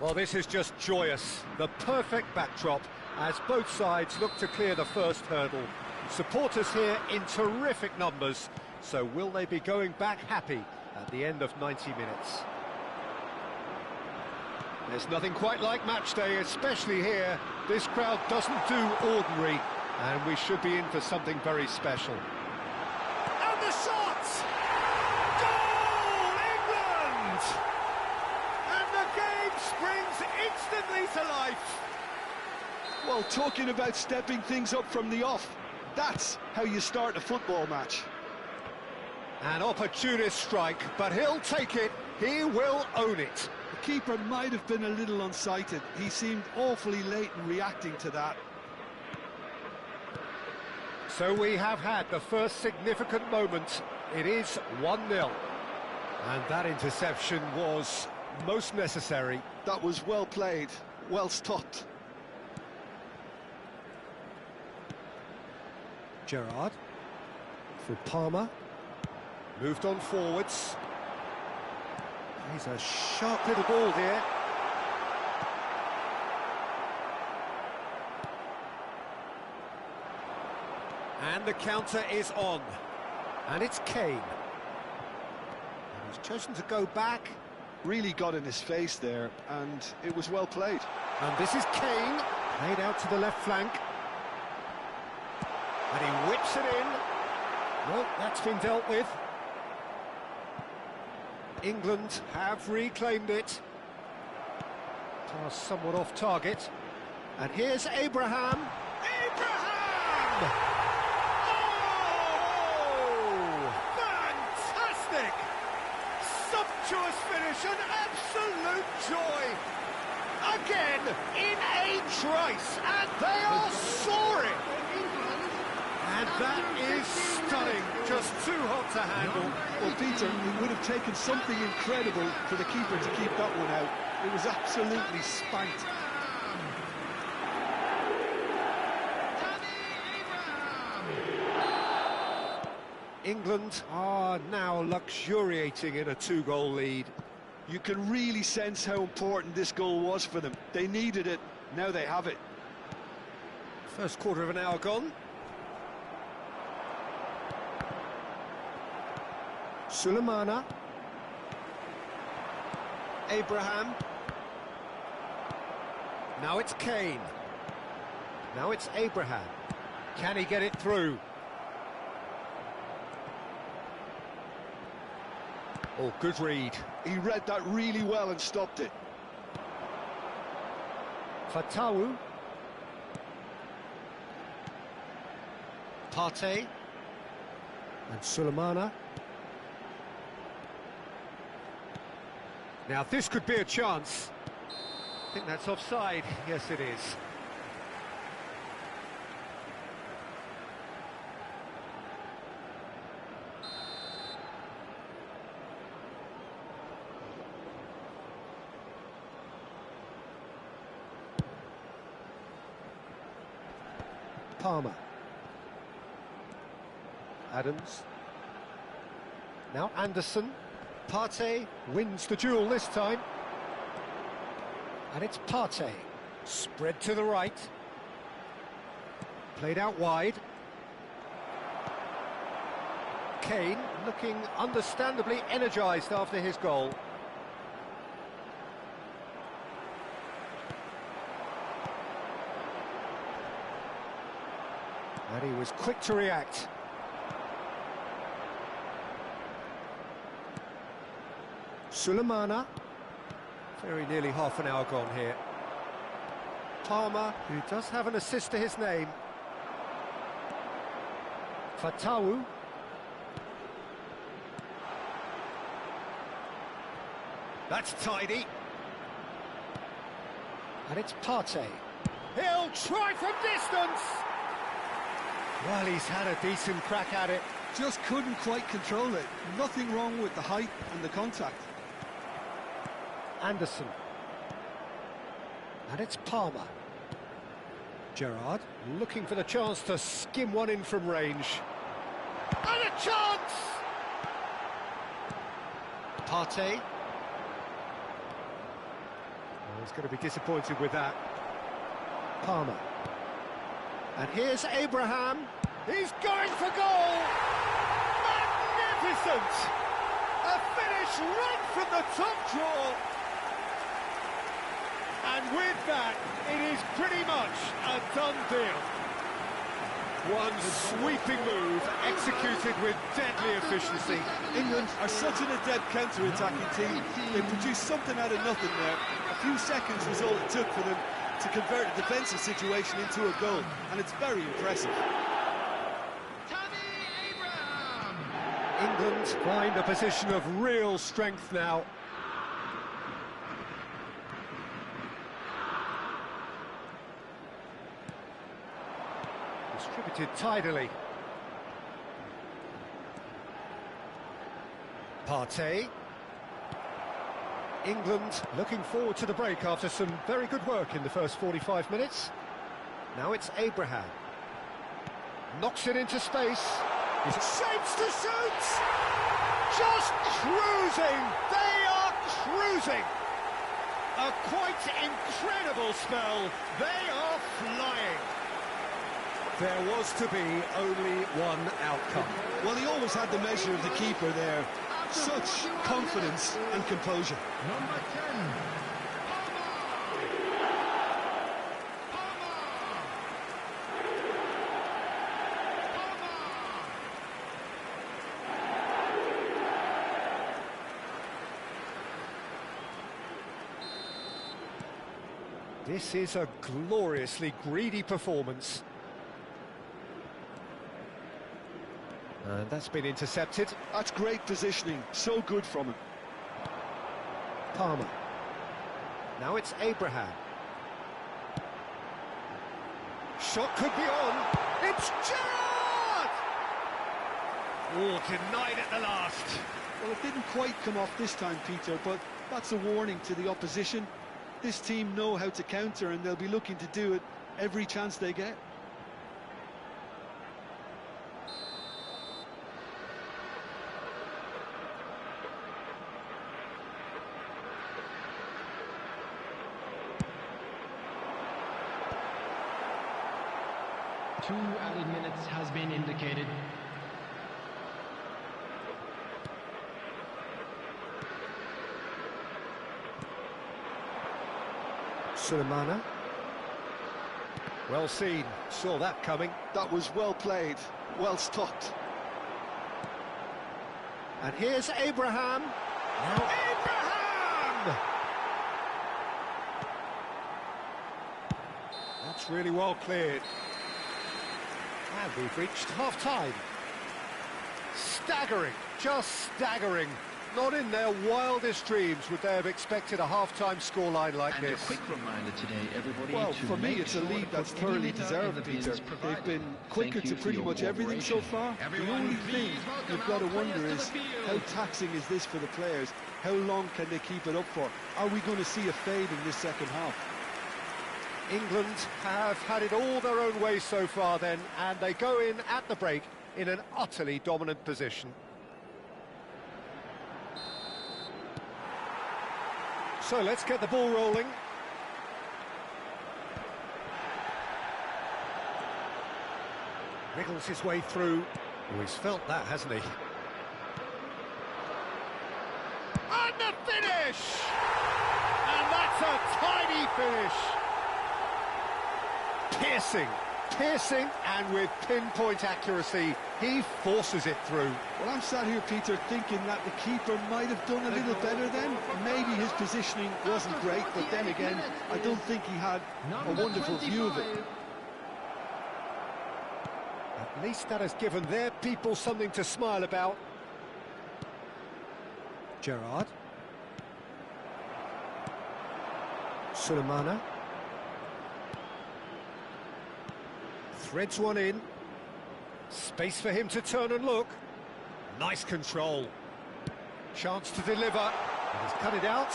Well, this is just joyous. The perfect backdrop as both sides look to clear the first hurdle. Supporters here in terrific numbers. So will they be going back happy at the end of 90 minutes? There's nothing quite like match day, especially here. This crowd doesn't do ordinary, and we should be in for something very special. And the shot! Goal, England! And the game springs instantly to life. Well, talking about stepping things up from the off, that's how you start a football match. An opportunist strike, but he'll take it. He will own it. The keeper might have been a little unsighted. He seemed awfully late in reacting to that. So we have had the first significant moment. It is 1-0. And that interception was most necessary. That was well played, well stopped. Gerrard for Palmer. Moved on forwards. He's a sharp little ball here. And the counter is on. And it's Kane. And he's chosen to go back. Really got in his face there, and it was well played. And this is Kane, played out to the left flank. And he whips it in. Well, that's been dealt with. England have reclaimed it. Pass somewhat off target. And here's Abraham. Abraham! Oh! Fantastic! Sumptuous finish, an absolute joy. Again, in a trice, and they are soaring. And that is stunning, just too hot to handle. Well, Peter, it would have taken something incredible for the keeper to keep that one out. It was absolutely spanked. England are now luxuriating in a two-goal lead. You can really sense how important this goal was for them. They needed it, now they have it. First quarter of an hour gone. Sulemana. Abraham. Now it's Kane. Now it's Abraham. Can he get it through? Oh, good read. He read that really well and stopped it. Fatawu. Partey. And Sulemana. Now this could be a chance. I think that's offside. Yes, it is. Palmer. Adams. Now Anderson. Partey wins the duel this time. And it's Partey. Spread to the right. Played out wide. Kane looking understandably energised after his goal. And he was quick to react. Sulemana. Very nearly half an hour gone here. Palmer, who does have an assist to his name. Fatawu. That's tidy. And it's Partey. He'll try from distance! Well, he's had a decent crack at it. Just couldn't quite control it. Nothing wrong with the height and the contact. Anderson. And it's Palmer. Gerrard looking for the chance to skim one in from range. And a chance! Partey. Oh, he's going to be disappointed with that. Palmer. And here's Abraham. He's going for goal! Magnificent! A finish right from the top draw. And with that, it is pretty much a done deal. One sweeping move, executed with deadly efficiency. England are such an adept counter-attacking team. They produced something out of nothing there. A few seconds was all it took for them to convert a defensive situation into a goal, and it's very impressive. England find a position of real strength now. Distributed tidily. Partey. England looking forward to the break after some very good work in the first 45 minutes. Now it's Abraham. Knocks it into space. He shapes to shoot! Just cruising! They are cruising! A quite incredible spell. They are flying. There was to be only one outcome. Well, he always had the measure of the keeper there. Such confidence and composure. Number 10. This is a gloriously greedy performance. And that's been intercepted. That's great positioning, so good from him. Palmer. Now it's Abraham. Shot could be on. It's Gerrard! Oh, denied at the last. Well, it didn't quite come off this time, Peter, but that's a warning to the opposition. This team know how to counter, and they'll be looking to do it every chance they get. 2 added minutes has been indicated. Sulemana. Well seen, saw that coming. That was well played, well stopped. And here's Abraham. Now Abraham! That's really well cleared. And we've reached half-time. Staggering, just staggering. Not in their wildest dreams would they have expected a half-time scoreline like And this. a quick reminder today, everybody. Well, for me, it's a lead that's thoroughly deserved, Peter. They've been quicker to pretty much everything so far. The only thing you've got to wonder is how taxing is this for the players? How long can they keep it up for? Are we going to see a fade in this second half? England have had it all their own way so far then, and they go in at the break in an utterly dominant position. So let's get the ball rolling. Wriggles his way through. Oh, he's felt that, hasn't he? And the finish! And that's a tiny finish. Piercing, and with pinpoint accuracy, he forces it through. Well, I'm sat here, Peter, thinking that the keeper might have done a little better then. Maybe his positioning wasn't great, but then again, I don't think he had a wonderful view of it. At least that has given their people something to smile about. Gerrard. Sulemana. Threads one in. Space for him to turn and look. Nice control. Chance to deliver. And he's cut it out.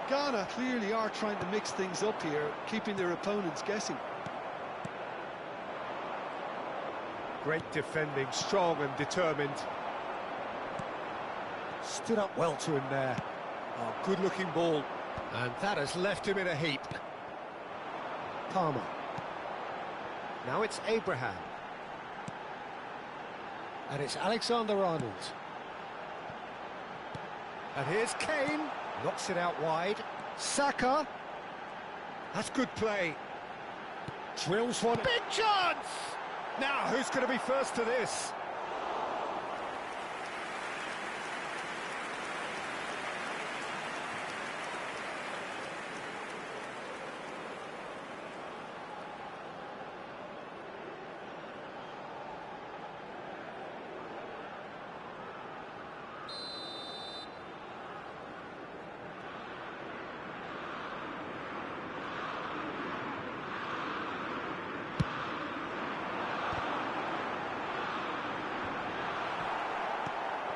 Ghana clearly are trying to mix things up here, keeping their opponents guessing. Great defending, strong and determined. Stood up well to him there. Oh, good-looking ball. And that has left him in a heap. Palmer. Now it's Abraham. And it's Alexander-Arnold. And here's Kane. Knocks it out wide. Saka. That's good play. Drills one. Big chance! Now, who's going to be first to this?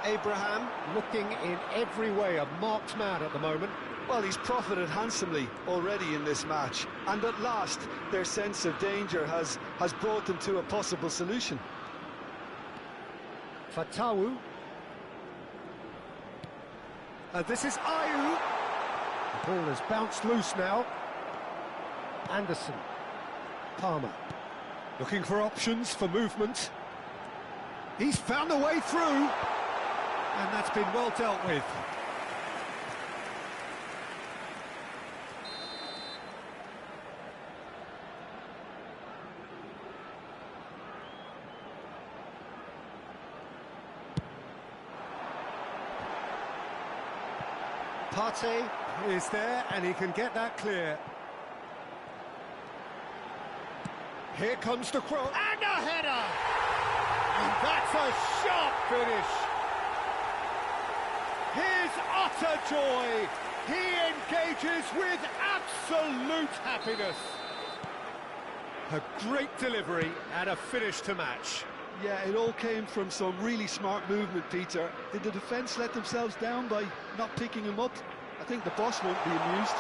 Abraham looking in every way a marked man at the moment. Well, he's profited handsomely already in this match, and at last their sense of danger has brought them to a possible solution. Fatawu. And this is Ayew. The ball has bounced loose now. Anderson. Palmer. Looking for options for movement. He's found a way through. And that's been well dealt with. Partey is there, and he can get that clear. Here comes the cross, and a header! And that's a sharp finish. His utter joy. He engages with absolute happiness. A great delivery and a finish to match. Yeah, it all came from some really smart movement, Peter. Did the defence let themselves down by not picking him up? I think the boss won't be amused.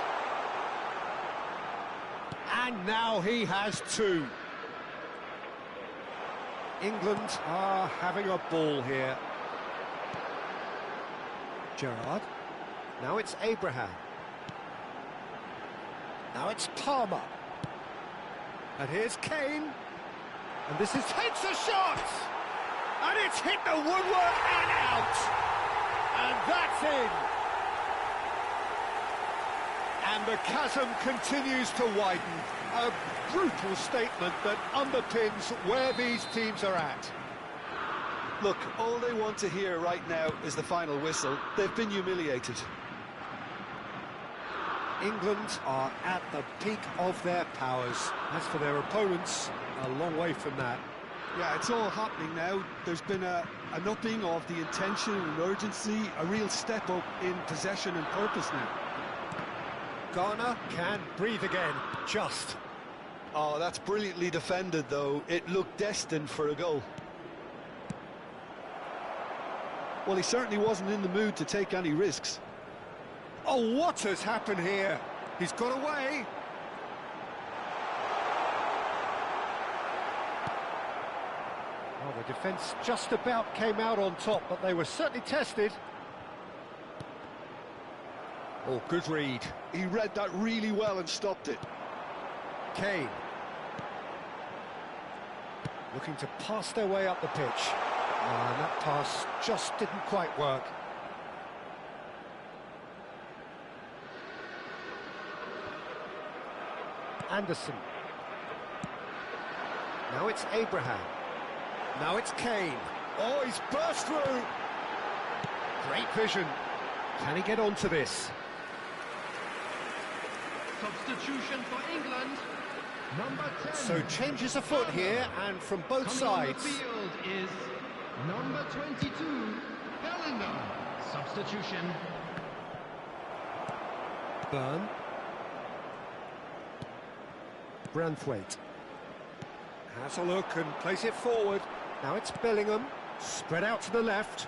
And now he has two. England are having a ball here. Gerrard. Now it's Abraham. Now it's Palmer. And here's Kane. And this is hits a shot! And it's hit the woodwork and out! And that's in! And the chasm continues to widen. A brutal statement that underpins where these teams are at. Look, all they want to hear right now is the final whistle. They've been humiliated. England are at the peak of their powers. As for their opponents, a long way from that. Yeah, it's all happening now. There's been an upping of the intention and urgency, a real step up in possession and purpose now. Ghana can breathe again, just. Oh, that's brilliantly defended, though. It looked destined for a goal. Well, he certainly wasn't in the mood to take any risks. Oh, what has happened here? He's got away. Well, the defence just about came out on top, but they were certainly tested. Oh, good read. He read that really well and stopped it. Kane. Looking to pass their way up the pitch. And that pass just didn't quite work. Anderson. Now it's Abraham. Now it's Kane. Oh, he's burst through. Great vision. Can he get onto this? Substitution for England. Number 10. So changes afoot here, and from both sides. On the field is number 22, Bellingham. Substitution. Burn. Branthwaite. Has a look and plays it forward. Now it's Bellingham, spread out to the left.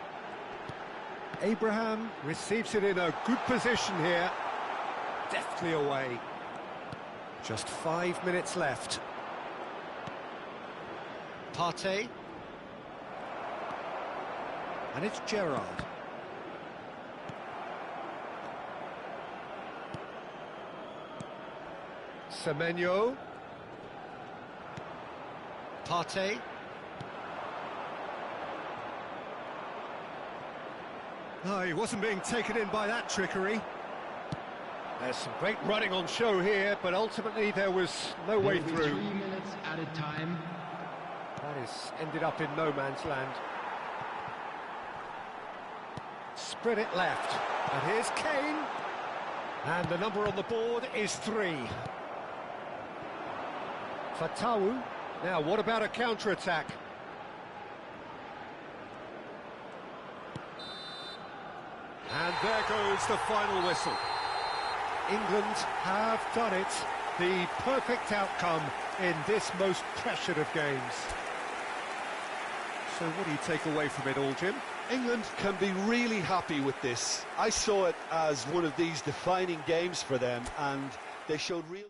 Abraham receives it in a good position here. Deftly away. Just 5 minutes left. Partey. And it's Gerrard. Semenyo. Partey. Oh, he wasn't being taken in by that trickery. There's some great running on show here, but ultimately there was no way through. 3 minutes at a time. That is ended up in no man's land. Spread it left. And here's Kane. And the number on the board is 3. Fatawu. Now, what about a counter-attack? And there goes the final whistle. England have done it. The perfect outcome in this most pressured of games. So what do you take away from it all, Jim? England can be really happy with this. I saw it as one of these defining games for them, and they showed real...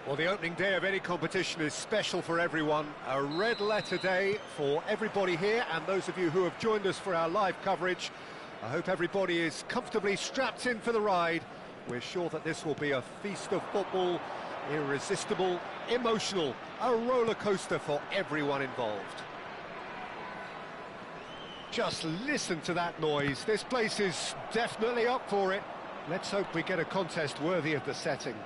Well, the opening day of any competition is special for everyone. A red letter day for everybody here, and those of you who have joined us for our live coverage. I hope everybody is comfortably strapped in for the ride. We're sure that this will be a feast of football, irresistible, emotional, a roller coaster for everyone involved. Just listen to that noise. This place is definitely up for it. Let's hope we get a contest worthy of the setting.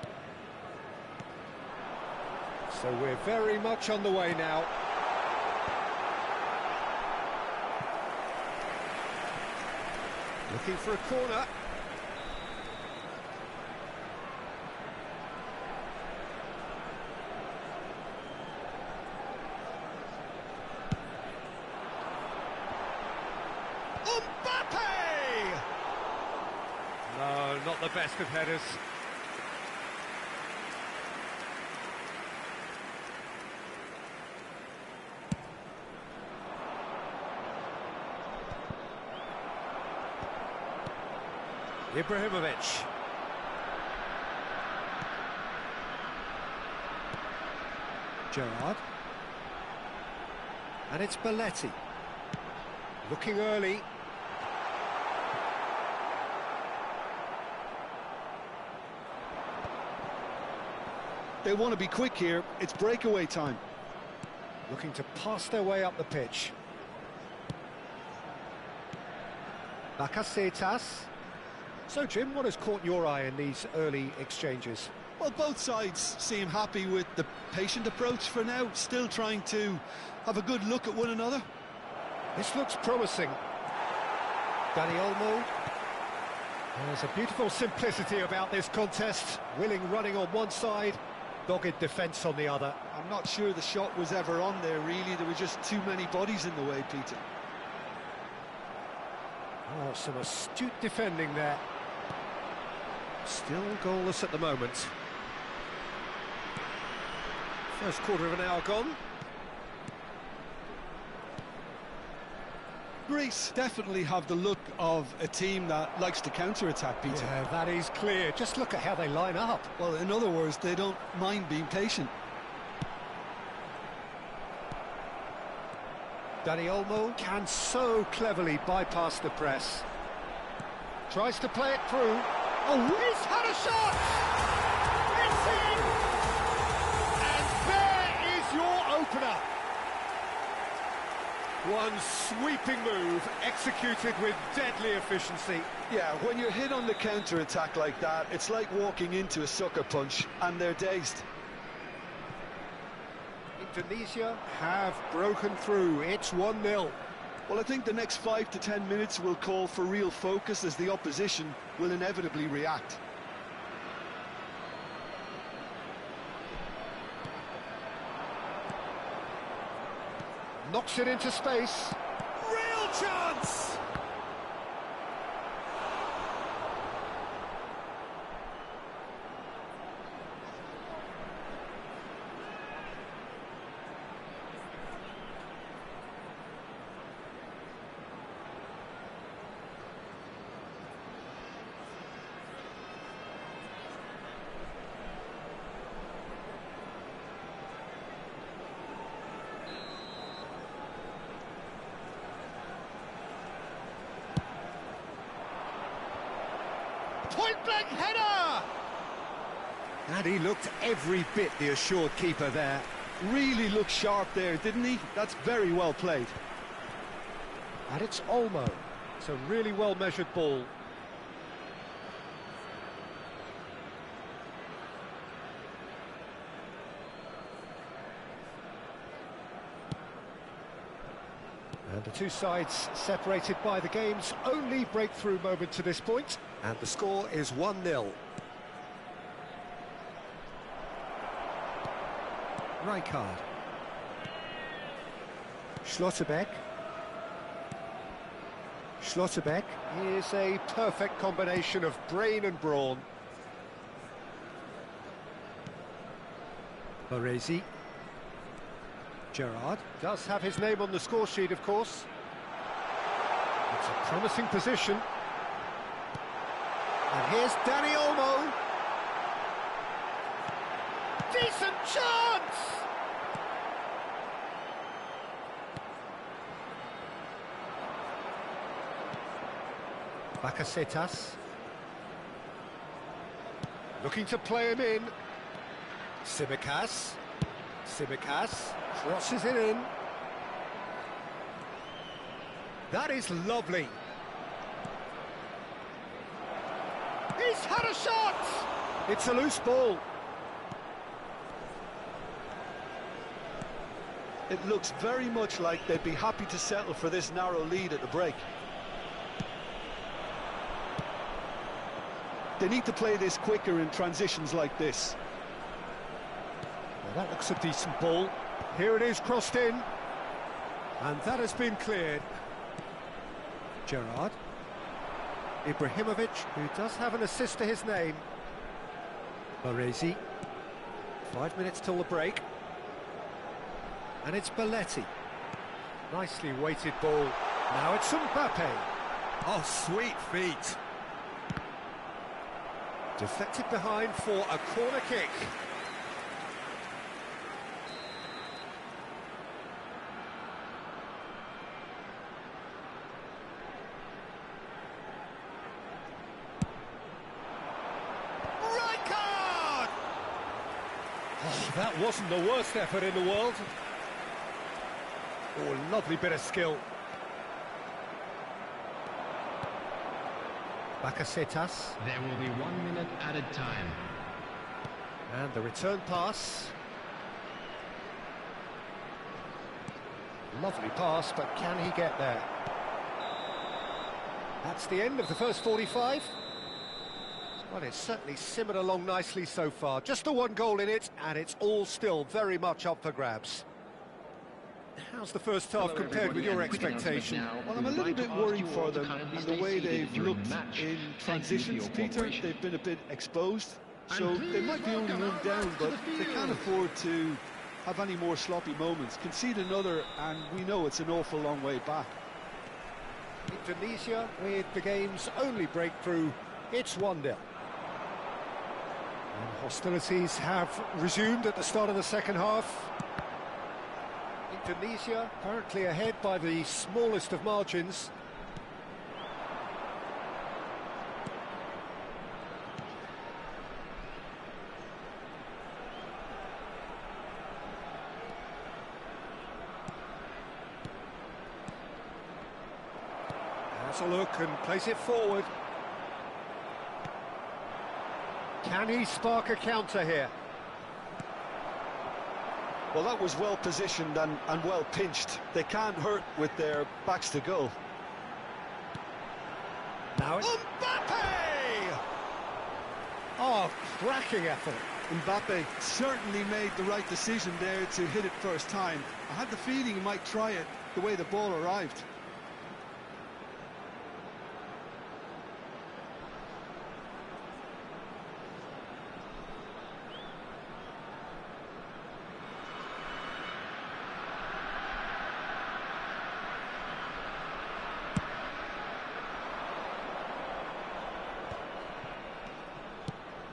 So we're very much on the way now. Looking for a corner. No, not the best of headers. Ibrahimovic. Gerrard. And it's Belletti. Looking early. They want to be quick here. It's breakaway time. Looking to pass their way up the pitch. Bakasetas. So, Jim, what has caught your eye in these early exchanges? Well, both sides seem happy with the patient approach for now, still trying to have a good look at one another. This looks promising. Dani Olmo. There's a beautiful simplicity about this contest. Willing running on one side, dogged defence on the other. I'm not sure the shot was ever on there, really. There were just too many bodies in the way, Peter. Oh, some astute defending there. Still goalless at the moment. First quarter of an hour gone. Greece definitely have the look of a team that likes to counter-attack, Peter. Yeah, that is clear. Just look at how they line up. Well, in other words, they don't mind being patient. Dani Olmo can so cleverly bypass the press. Tries to play it through. Oh, he's had a shot! It's in! And there is your opener. One sweeping move, executed with deadly efficiency. Yeah, when you're hit on the counter-attack like that, it's like walking into a sucker punch, and they're dazed. Indonesia have broken through. It's 1-0. Well, I think the next 5 to 10 minutes will call for real focus as the opposition will inevitably react. Knocks it into space. Real chance! Point-blank header! And he looked every bit the assured keeper there. Really looked sharp there, didn't he? That's very well played. And it's Olmo. It's a really well-measured ball. And the two sides separated by the game's only breakthrough moment to this point. And the score is 1-0. Rijkaard. Schlotterbeck. Schlotterbeck is a perfect combination of brain and brawn. Baresi. Gerrard does have his name on the score sheet, of course. It's a promising position. And here's Dani Olmo. Decent chance! Bakasetas. Looking to play him in. Tsimikas. Tsimikas crosses it in. That is lovely. He's had a shot! It's a loose ball. It looks very much like they'd be happy to settle for this narrow lead at the break. They need to play this quicker in transitions like this. Well, that looks a decent ball. Here it is, crossed in. And that has been cleared. Gerrard. Ibrahimovic, who does have an assist to his name. Baresi. 5 minutes till the break. And it's Belletti. Nicely weighted ball. Now it's Mbappe. Oh, sweet feet. Deflected behind for a corner kick. Right card! Oh, that wasn't the worst effort in the world. Oh, lovely bit of skill. Bakasetas. There will be 1 minute added time. And the return pass. Lovely pass, but can he get there? That's the end of the first 45. Well, it's certainly simmered along nicely so far. Just the one goal in it, and it's all still very much up for grabs. How's the first half compared with your expectation? Well, I'm a little bit worried for them and the way they've looked in transitions, Peter. They've been a bit exposed, so they might be only one down, but they can't afford to have any more sloppy moments. Concede another, and we know it's an awful long way back. Indonesia with the game's only breakthrough. It's 1-0. And hostilities have resumed at the start of the second half. Indonesia currently ahead by the smallest of margins. Has a look and plays it forward. Can he spark a counter here? Well, that was well positioned and well pinched. They can't hurt with their backs to goal. Now it's Mbappe! Oh, cracking effort. Mbappe certainly made the right decision there to hit it first time. I had the feeling he might try it the way the ball arrived.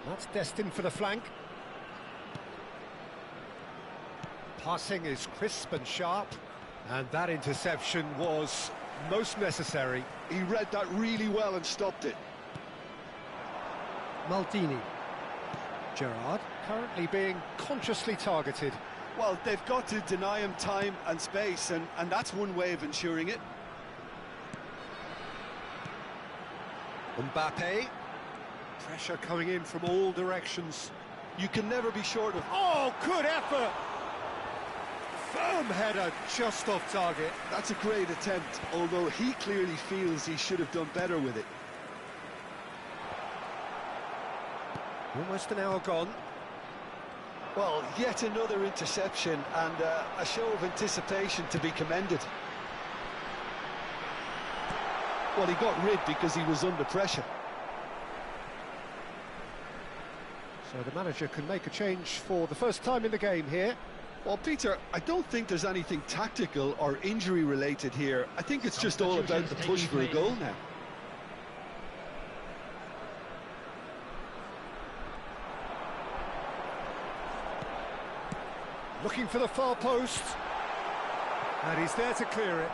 That's destined for the flank. Passing is crisp and sharp, and that interception was most necessary. He read that really well and stopped it. Maldini. Gerrard currently being consciously targeted. Well, they've got to deny him time and space, and that's one way of ensuring it. Mbappe. Pressure coming in from all directions. You can never be short of... Oh, good effort! Firm header just off target. That's a great attempt, although he clearly feels he should have done better with it. Almost an hour gone. Well, yet another interception and a show of anticipation to be commended. Well, he got rid because he was under pressure. So the manager can make a change for the first time in the game here. Well, Peter, I don't think there's anything tactical or injury-related here. I think it's just all about the push for a goal now. Looking for the far post. And he's there to clear it.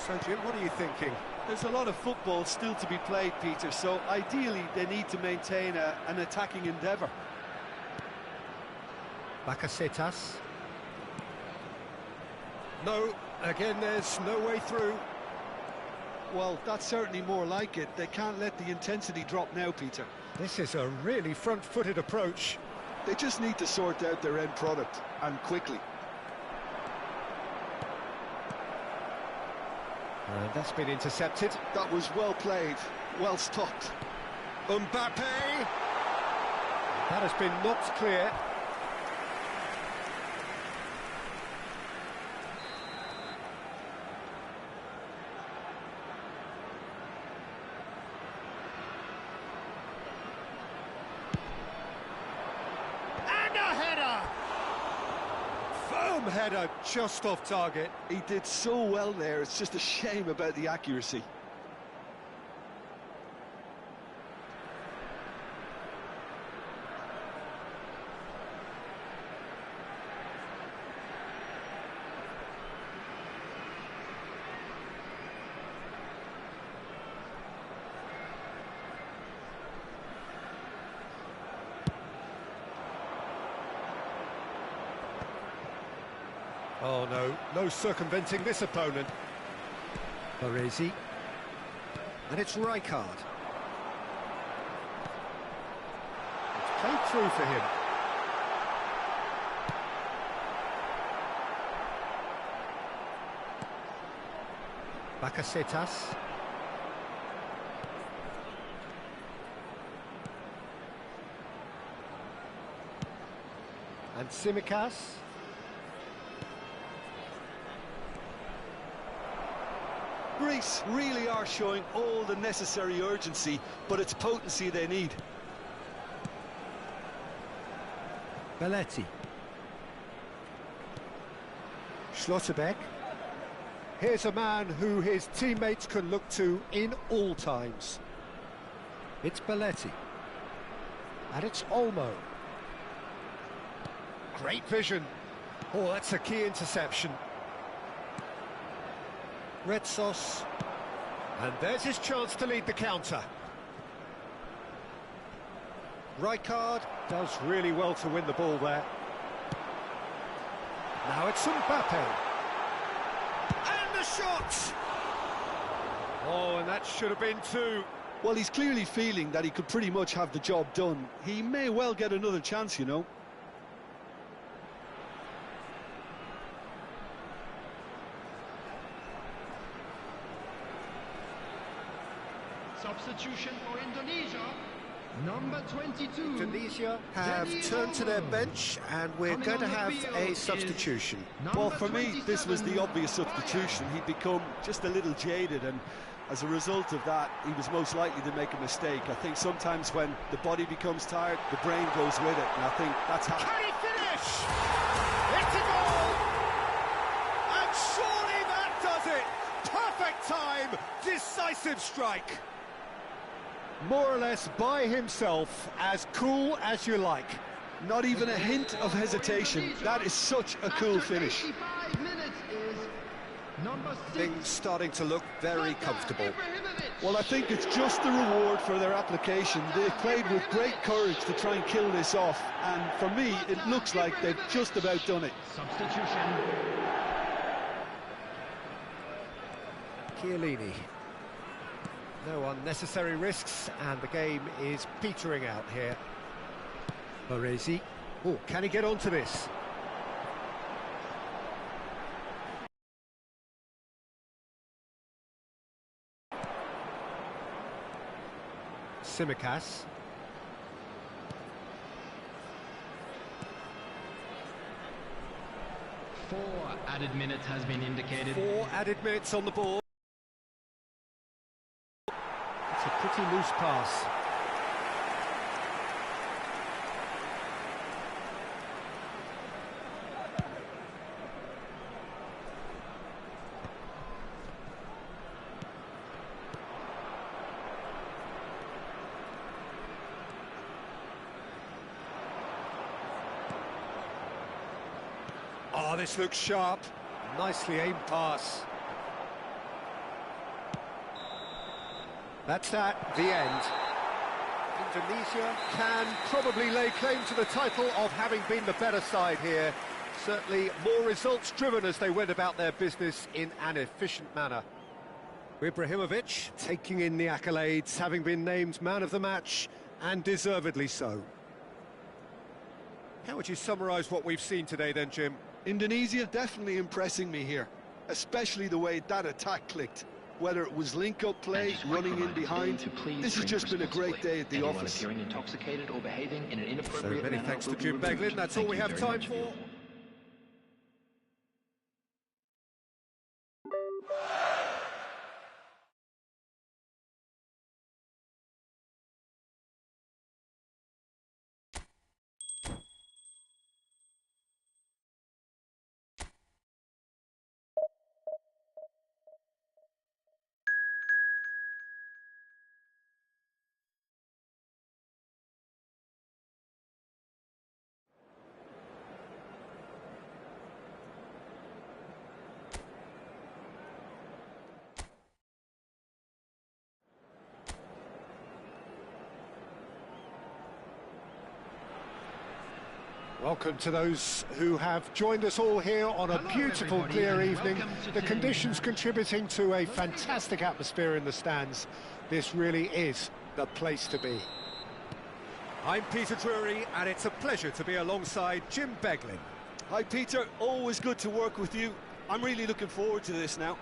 So, Jim, what are you thinking? There's a lot of football still to be played, Peter, so ideally they need to maintain an attacking endeavour. Bakasetas. No, again, there's no way through. Well, that's certainly more like it. They can't let the intensity drop now, Peter. This is a really front-footed approach. They just need to sort out their end product, and quickly. That's been intercepted. That was well played, well stopped. Mbappe! That has been knocked clear. And a header! Firm header, just off target. He did so well there, it's just a shame about the accuracy. Oh no, no circumventing this opponent. Baresi. And it's Rijkaard. It's played through for him. Bakasetas. And Tsimikas. Greece really are showing all the necessary urgency, but it's potency they need. Belletti. Schlotterbeck. Here's a man who his teammates can look to in all times. It's Belletti. And it's Olmo. Great vision. Oh, that's a key interception. Retsos, and there's his chance to lead the counter. Rijkaard does really well to win the ball there. Now it's Mbappe. And the shot! Oh, and that should have been two. Well, he's clearly feeling that he could pretty much have the job done. He may well get another chance, you know. Substitution for Indonesia, number 22. Indonesia have turned to their bench, and we're going to have a substitution. Well, for me, this was the obvious substitution. He'd become just a little jaded, and as a result of that, he was most likely to make a mistake. I think sometimes when the body becomes tired, the brain goes with it, and I think that's how... Can he finish? It's a goal! And surely that does it! Perfect time, decisive strike. More or less by himself, as cool as you like. Not even a hint of hesitation. That is such a cool finish. Things starting to look very comfortable. Well, I think it's just the reward for their application. They've played with great courage to try and kill this off, and for me, it looks like they've just about done it. Substitution. Chiellini. No unnecessary risks, and the game is petering out here. Baresi. Oh, can he get onto this? Tsimikas. Four added minutes has been indicated. 4 added minutes on the board. It's a pretty loose pass. Oh, this looks sharp. Nicely aimed pass. That's that, the end. Indonesia can probably lay claim to the title of having been the better side here. Certainly more results-driven as they went about their business in an efficient manner. Ibrahimovic taking in the accolades, having been named man of the match, and deservedly so. How would you summarise what we've seen today then, Jim? Indonesia definitely impressing me here, especially the way that attack clicked. Whether it was link-up play, running in behind, this has just been a great day at the office. So many thanks to Jim Beglin, that's all we have time for. Welcome to those who have joined us all here on a beautiful, clear evening. The conditions contributing to a fantastic atmosphere in the stands. This really is the place to be. I'm Peter Drury, and it's a pleasure to be alongside Jim Beglin. Hi Peter, always good to work with you. I'm really looking forward to this now.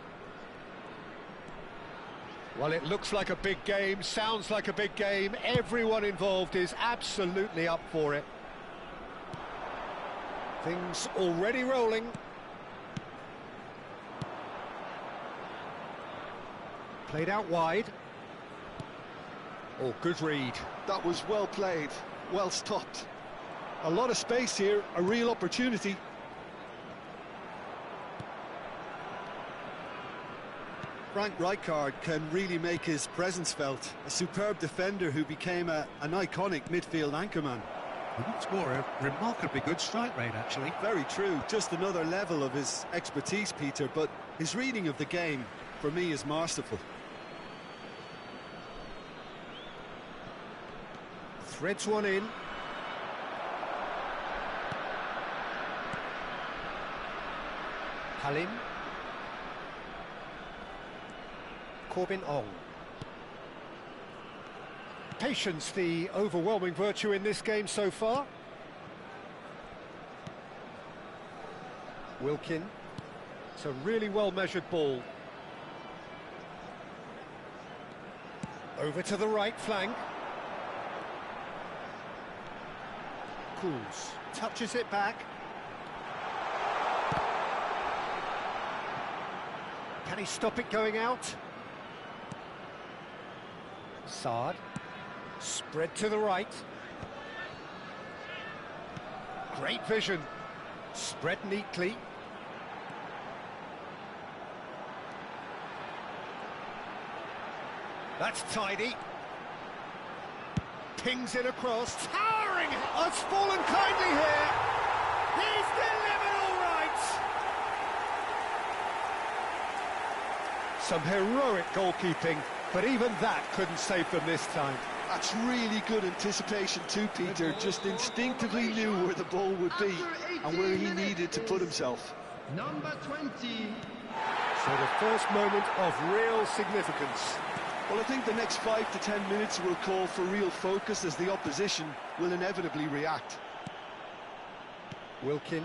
Well, it looks like a big game, sounds like a big game. Everyone involved is absolutely up for it. Things already rolling. Played out wide. Oh, good read. That was well played, well stopped. A lot of space here, a real opportunity. Frank Rijkaard can really make his presence felt. A superb defender who became an iconic midfield anchorman. What's more, a remarkably good strike rate, actually. Very true, just another level of his expertise, Peter, but his reading of the game, for me, is masterful. Threads one in. Halim. Corbin Ong. Patience, the overwhelming virtue in this game so far. Wilkin. It's a really well-measured ball. Over to the right flank. Cools. Touches it back. Can he stop it going out? Saad. Spread to the right. Great vision. Spread neatly. That's tidy. Pings it across. Towering! It's fallen kindly here. He's delivered all right. Some heroic goalkeeping, but even that couldn't save them this time. That's really good anticipation too, Peter. Just instinctively knew where the ball would be and where he needed to put himself. Number 20. So the first moment of real significance. Well, I think the next 5 to 10 minutes will call for real focus as the opposition will inevitably react. Wilkin.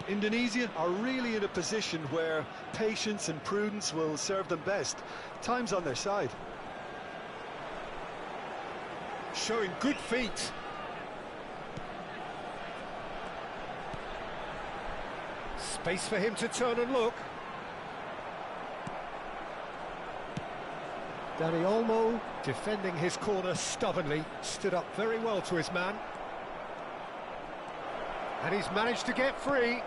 Indonesia are really in a position where patience and prudence will serve them best. Time's on their side. Showing good feet. Space for him to turn and look. Dani Olmo defending his corner stubbornly, stood up very well to his man. And he's managed to get free.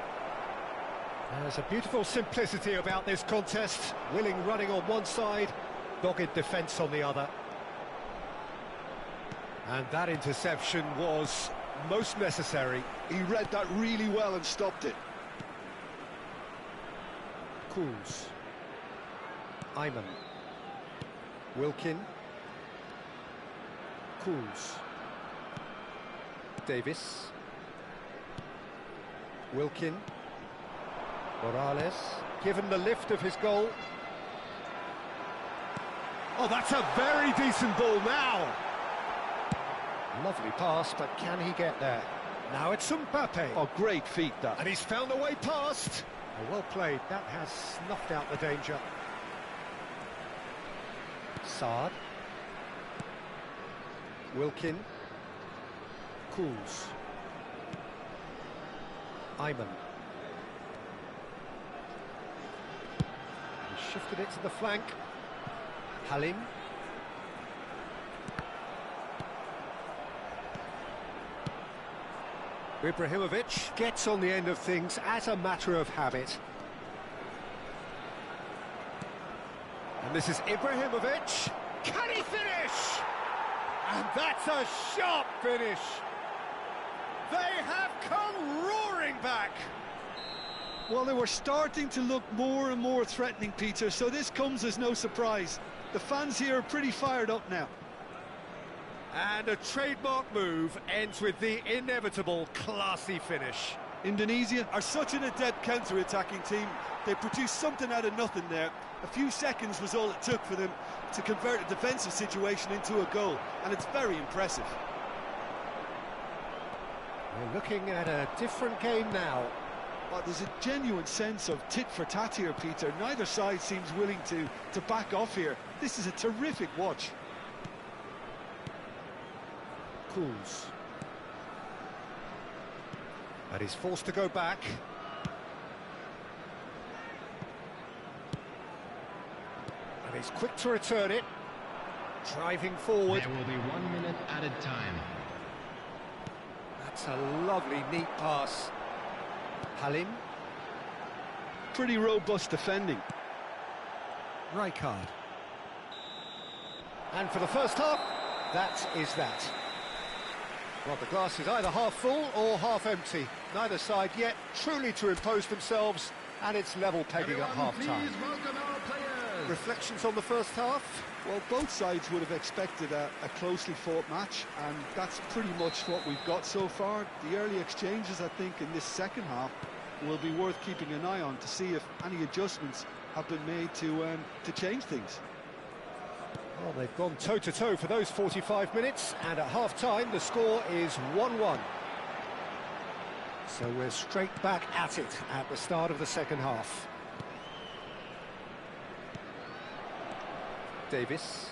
There's a beautiful simplicity about this contest. Willing running on one side, dogged defence on the other. And that interception was most necessary. He read that really well and stopped it. Cools. Ayman. Wilkin. Cools. Davis. Wilkin. Morales, given the lift of his goal. Oh, that's a very decent ball now. Lovely pass, but can he get there? Now it's Mbappe. Oh, great feat, that. And he's found a way past. Oh, well played. That has snuffed out the danger. Saad. Wilkin. Kuz. Ayman. He shifted it to the flank. Halim. Ibrahimovic gets on the end of things as a matter of habit. And this is Ibrahimovic. Can he finish? And that's a sharp finish. They have come roaring back. Well, they were starting to look more and more threatening, Peter, so this comes as no surprise. The fans here are pretty fired up now. And a trademark move ends with the inevitable classy finish. Indonesia are such an adept counter-attacking team. They produced something out of nothing there. A few seconds was all it took for them to convert a defensive situation into a goal, and it's very impressive. We're looking at a different game now. Well, there's a genuine sense of tit-for-tat here, Peter. Neither side seems willing to back off here. This is a terrific watch. Kuz. And he's forced to go back. And he's quick to return it. Driving forward. There will be 1 minute added time. That's a lovely, neat pass. Halim. Pretty robust defending. Rijkaard. And for the first half, that is that. Well, the glass is either half full or half empty. Neither side yet truly to impose themselves, and it's level pegging at half-time. Reflections on the first half? Well, both sides would have expected a closely fought match, and that's pretty much what we've got so far. The early exchanges, I think, in this second half will be worth keeping an eye on to see if any adjustments have been made to change things. Well, they've gone toe-to-toe for those 45 minutes, and at half-time the score is 1-1. So we're straight back at it at the start of the second half. Davis.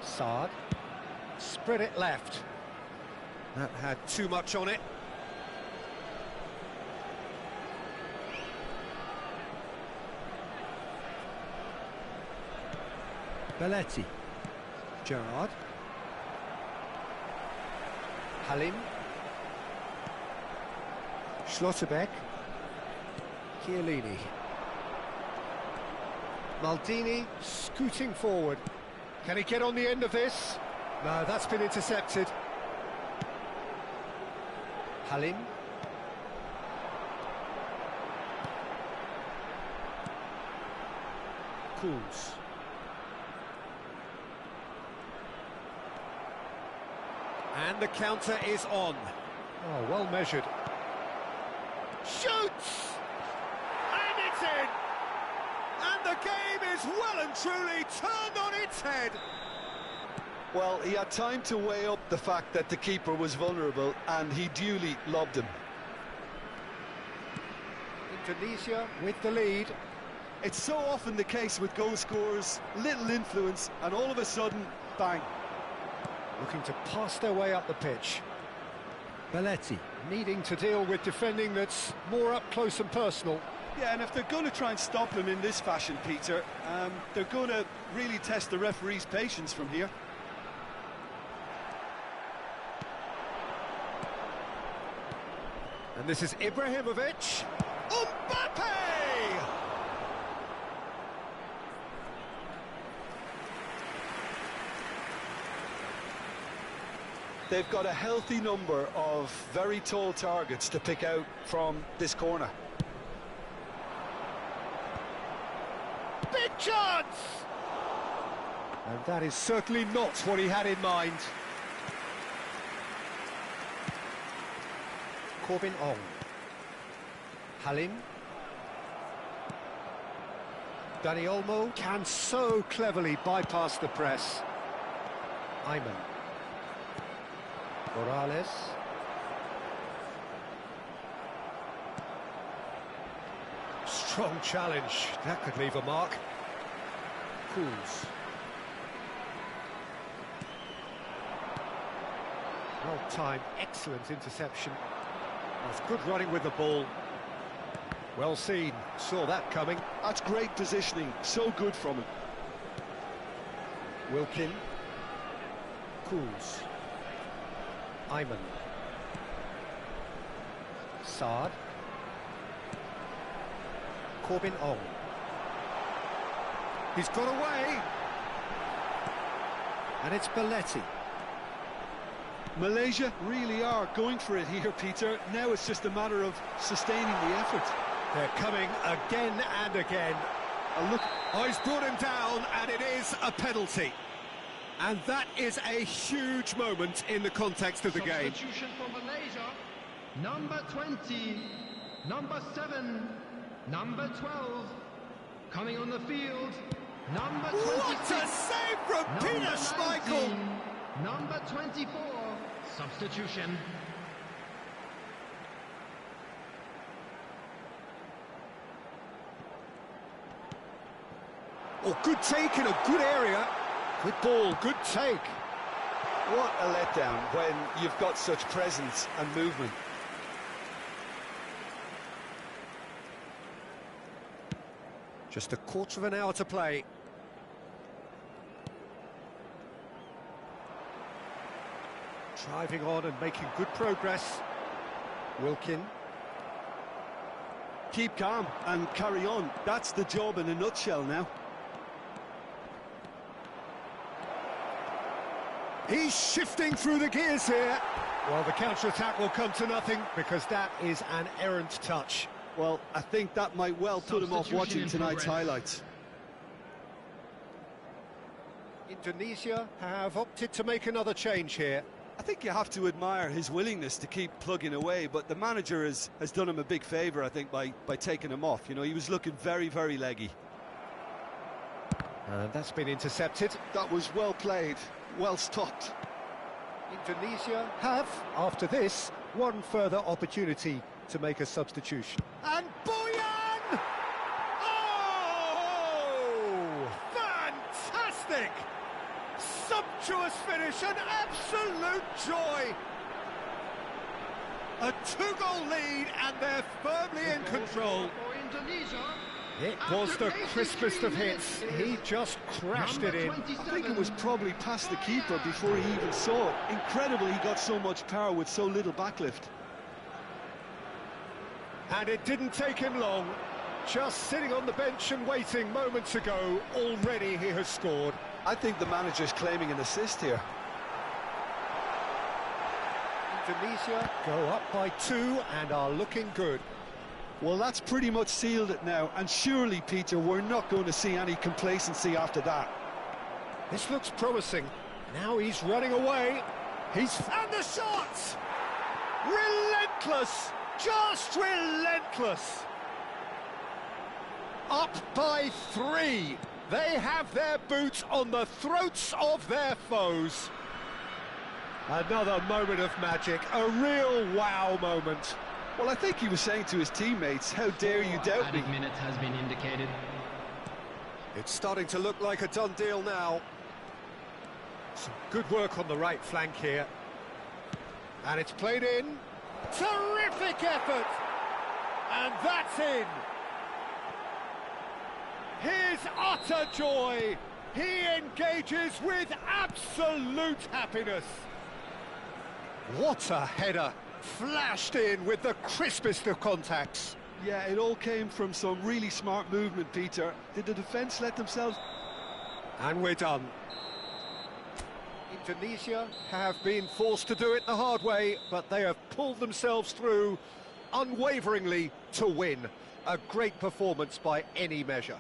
Saad. Spread it left. That had too much on it. Belletti. Gerrard. Halim. Schlotterbeck. Chiellini. Maldini scooting forward. Can he get on the end of this? No, that's been intercepted. Halim. Kuz. And the counter is on. Oh, well measured. Shoots! And it's in! And the game is well and truly turned on its head. Well, he had time to weigh up the fact that the keeper was vulnerable, and he duly lobbed him. Indonesia with the lead. It's so often the case with goal scorers, little influence, and all of a sudden, bang. Looking to pass their way up the pitch. Belletti. Needing to deal with defending that's more up close and personal. Yeah, and if they're going to try and stop him in this fashion, Peter, they're going to really test the referee's patience from here. And this is Ibrahimovic. Mbappe! They've got a healthy number of very tall targets to pick out from this corner. Big chance! And that is certainly not what he had in mind. Corbin Ong. Halim. Dani Olmo can so cleverly bypass the press. Ayman. Morales. Strong challenge. That could leave a mark. Cools. Well-timed, excellent interception. That's good running with the ball. Well seen, saw that coming. That's great positioning, so good from him. Wilkin. Cools. Ayman. Saad. Corbin Ong. He's got away. And it's Belletti. Malaysia really are going for it here, Peter. Now it's just a matter of sustaining the effort. They're coming again and again. And look, oh, he's brought him down, and it is a penalty. And that is a huge moment in the context of the game. Substitution for Malaysia. Number 20, number 7, number 12. Coming on the field, number 26. What a save from Peter Schmeichel! Number 24, substitution. Oh, good take in a good area. Good ball, good take. what a letdown when you've got such presence and movement. Just a quarter of an hour to play. Driving on and making good progress. Wilkin. Keep calm and carry on. That's the job in a nutshell now. He's shifting through the gears here. Well, the counter-attack will come to nothing because that is an errant touch. Well, I think that might well put him off watching tonight's highlights. Indonesia have opted to make another change here. I think you have to admire his willingness to keep plugging away, but the manager has done him a big favour, I think, by taking him off. You know, he was looking very, very leggy. And that's been intercepted. That was well played, well stopped. Indonesia have, after this, one further opportunity to make a substitution. And Boyan! Oh! Fantastic! Sumptuous finish, an absolute joy! A two-goal lead, and they're firmly in control. For Indonesia. It was the crispest of hits. He just crashed it in. I think it was probably past the keeper before he even saw it. Incredible he got so much power with so little backlift. And it didn't take him long. Just sitting on the bench and waiting moments ago, already he has scored. I think the manager's claiming an assist here. Indonesia go up by 2 and are looking good. Well, that's pretty much sealed it now, and surely, Peter, we're not going to see any complacency after that. This looks promising. Now he's running away. And the shot! Relentless! Just relentless! Up by 3. They have their boots on the throats of their foes. Another moment of magic, a real wow moment. Well, I think he was saying to his teammates, how dare you doubt me? Added minute has been indicated. It's starting to look like a done deal now. Some good work on the right flank here. And it's played in. Terrific effort! And that's in. His utter joy. He engages with absolute happiness. What a header. Flashed in with the crispest of contacts. Yeah, it all came from some really smart movement, Peter. Did the defence let themselves... And we're done. Indonesia have been forced to do it the hard way, but they have pulled themselves through unwaveringly to win. A great performance by any measure.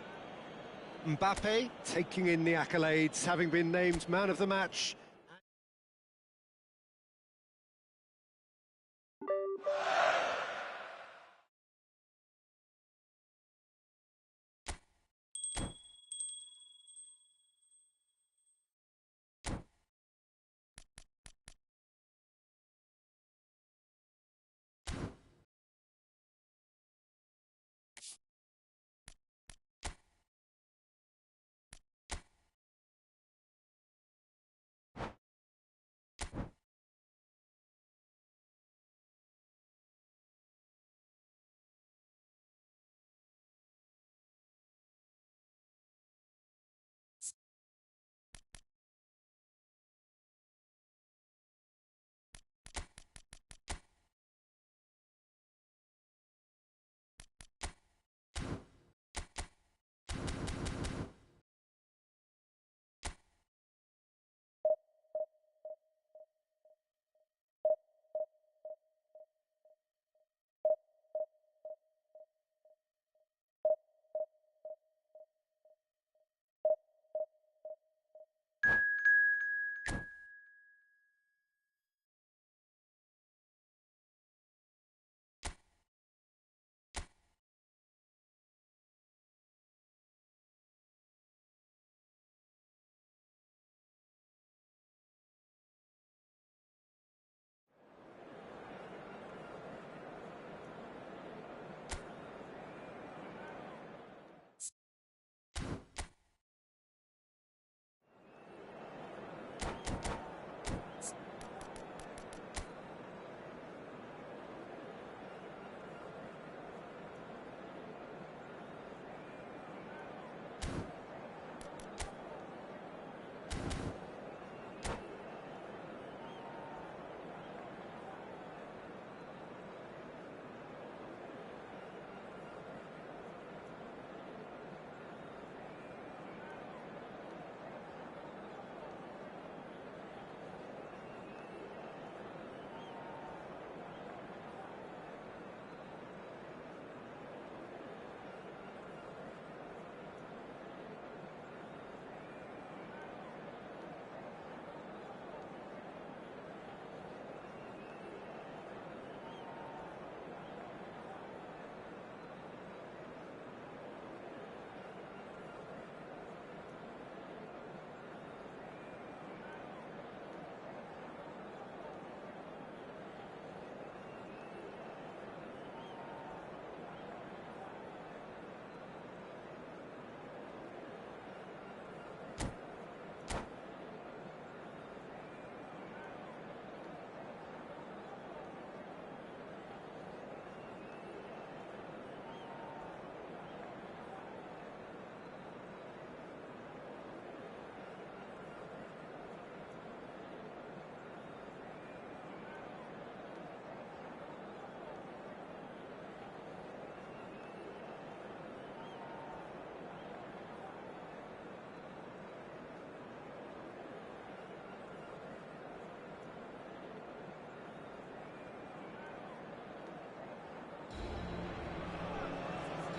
Mbappe taking in the accolades, having been named man of the match.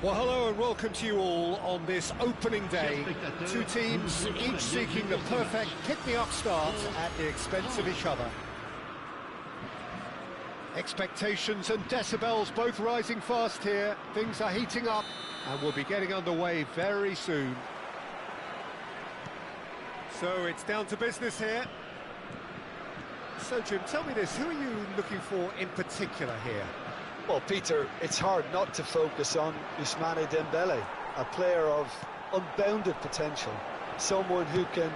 Well, hello and welcome to you all on this opening day. Two teams, each seeking the perfect pick-me-up start at the expense of each other. Expectations and decibels both rising fast here. Things are heating up and we'll be getting underway very soon. So it's down to business here. So Jim, tell me this, who are you looking for in particular here? Well, Peter, it's hard not to focus on Ousmane Dembele, a player of unbounded potential, someone who can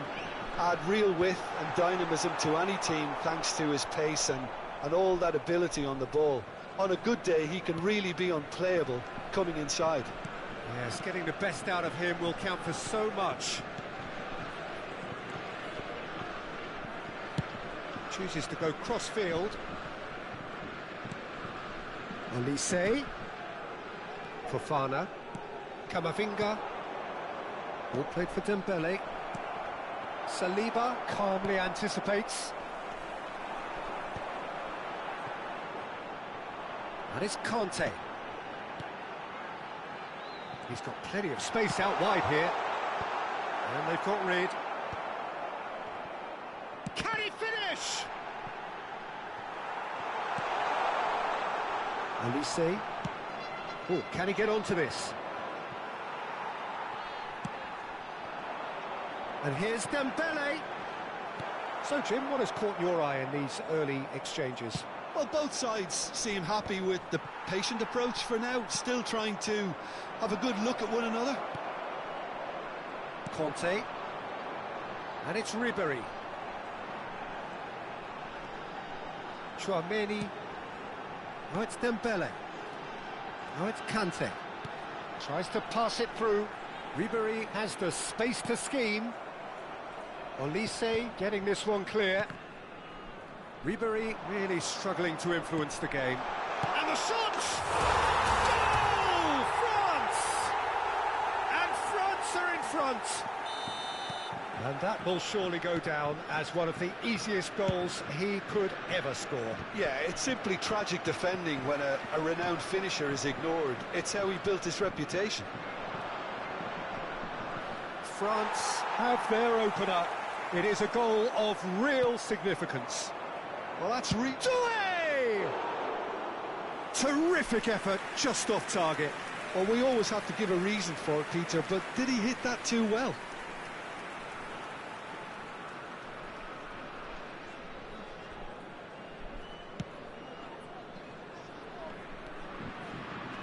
add real width and dynamism to any team thanks to his pace and all that ability on the ball. On a good day, he can really be unplayable coming inside. Yes, getting the best out of him will count for so much. Chooses to go cross-field. Olise, Fofana, Camavinga, all played for Dembele. Saliba calmly anticipates. And it's Conte. He's got plenty of space out wide here. And they've got rid. Can he finish? Olise. Oh, can he get onto this? And here's Dembele. So, Jim, what has caught your eye in these early exchanges? Well, both sides seem happy with the patient approach for now, still trying to have a good look at one another. Conte. And it's Ribery. Chouameni. Now it's Dembele. Now it's Kante. Tries to pass it through. Ribery has the space to scheme. Olise getting this one clear. Ribery really struggling to influence the game. And the shot! Goal! France! And France are in front. And that will surely go down as one of the easiest goals he could ever score. Yeah, it's simply tragic defending when a renowned finisher is ignored. It's how he built his reputation. France have their opener. It is a goal of real significance. Well, that's Doué! Terrific effort, just off target. Well, we always have to give a reason for it, Peter, but did he hit that too well?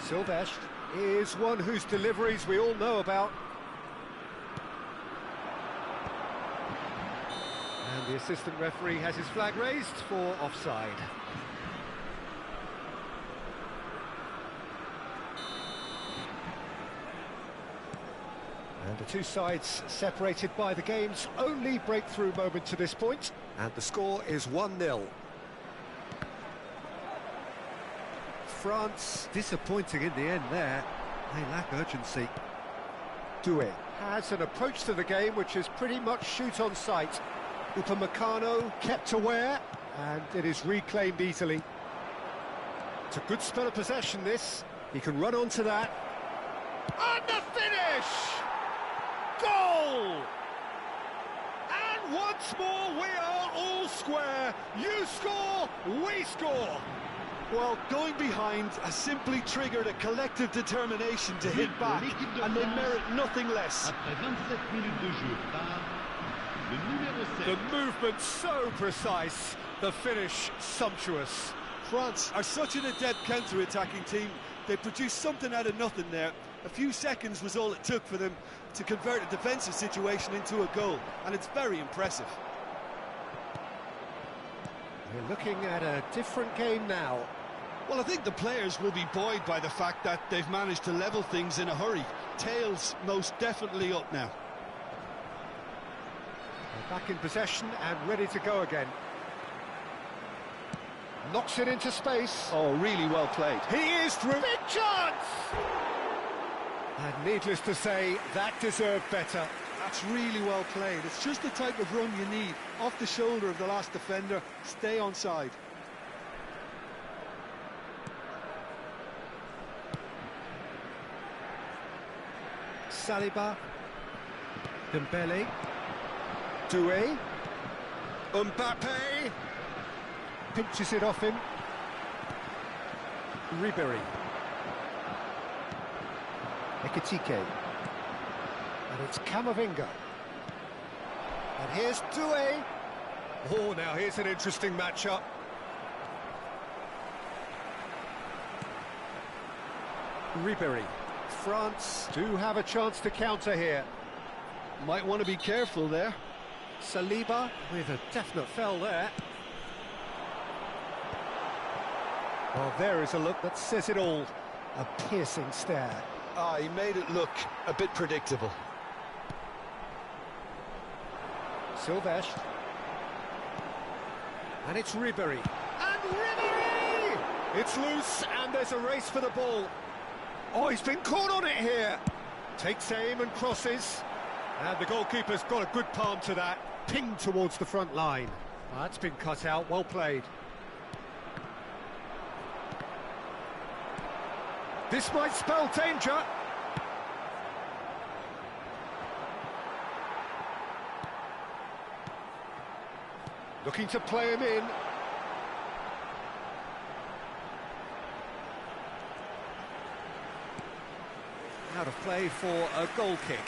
Silvestre is one whose deliveries we all know about. And the assistant referee has his flag raised for offside. And the two sides separated by the game's only breakthrough moment to this point. And the score is 1-0. France disappointing in the end there. They lack urgency. Doué has an approach to the game which is pretty much shoot on sight. Upamecano kept aware, and it is reclaimed easily. It's a good spell of possession, this. He can run onto that. And the finish! Goal! And once more we are all square. You score, we score. Well, going behind has simply triggered a collective determination to hit back, and they merit nothing less. The movement so precise, the finish sumptuous. France are such an adept counter-attacking team. They produced something out of nothing there. A few seconds was all it took for them to convert a defensive situation into a goal, and it's very impressive. We're looking at a different game now. Well, I think the players will be buoyed by the fact that they've managed to level things in a hurry. Tails most definitely up now. They're back in possession and ready to go again. Knocks it into space. Oh, really well played. He is through. Big chance! And needless to say, that deserved better. That's really well played. It's just the type of run you need. Off the shoulder of the last defender, stay onside. Saliba. Dembele. Doué. Mbappe. Pinches it off him. Ribery. Ekitike. And it's Camavinga. And here's Doué. Oh, now here's an interesting matchup. Ribery. France do have a chance to counter here. Might want to be careful there. Saliba with a definite foul there. Well, there is a look that says it all. A piercing stare. Ah, he made it look a bit predictable. Silvestre. And it's Ribery. And Ribery! It's loose, and there's a race for the ball. Oh, he's been caught on it here. Takes aim and crosses. And the goalkeeper's got a good palm to that. Pinged towards the front line. That's been cut out, well played. This might spell danger. Looking to play him in. Out of play for a goal kick.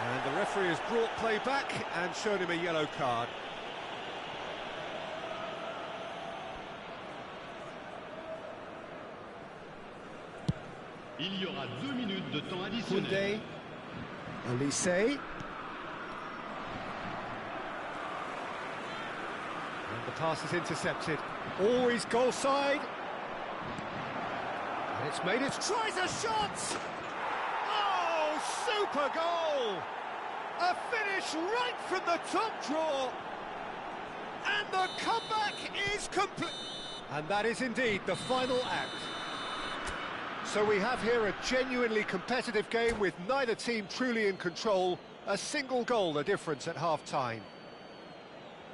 And the referee has brought play back and shown him a yellow card. Il y aura 2 minutes de temps additionnel. Koundé. Olise. And the pass is intercepted. Always goal side. And it's made its tries a shot! Oh, super goal! A finish right from the top draw. And the comeback is complete. And that is indeed the final act. So we have here a genuinely competitive game with neither team truly in control. A single goal the difference at half-time.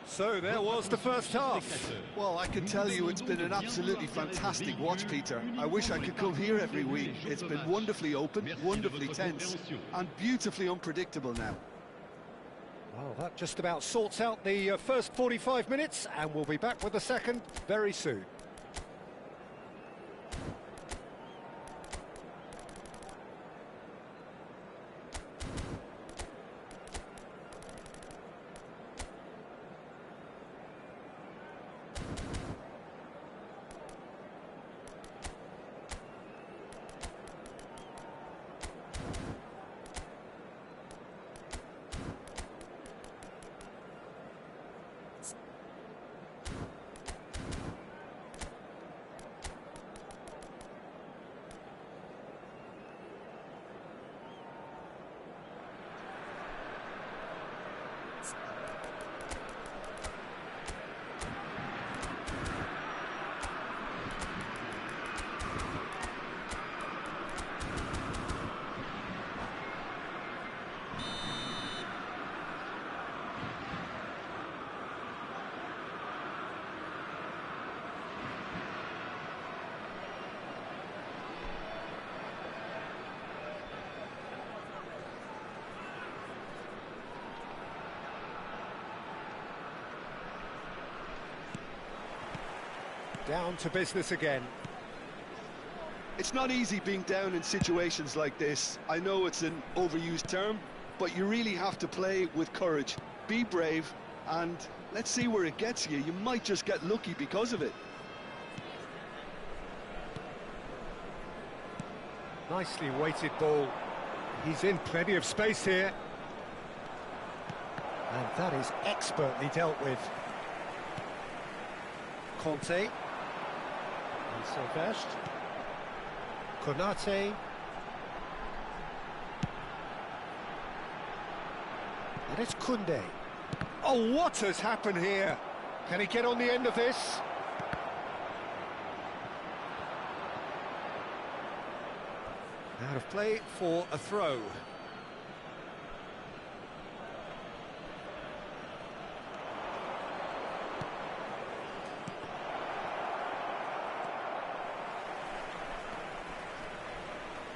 So there was the first half. Well, I can tell you it's been an absolutely fantastic watch, Peter. I wish I could come here every week. It's been wonderfully open, wonderfully tense, and beautifully unpredictable now. Well, that just about sorts out the first 45 minutes, and we'll be back with the second very soon. Down to business again. It's not easy being down in situations like this. I know it's an overused term, but you really have to play with courage. Be brave, and let's see where it gets you. You might just get lucky because of it. Nicely weighted ball. He's in plenty of space here. And that is expertly dealt with. Conte. And Silvestre. Konate. And it's Koundé. Oh, what has happened here? Can he get on the end of this? Out of play for a throw.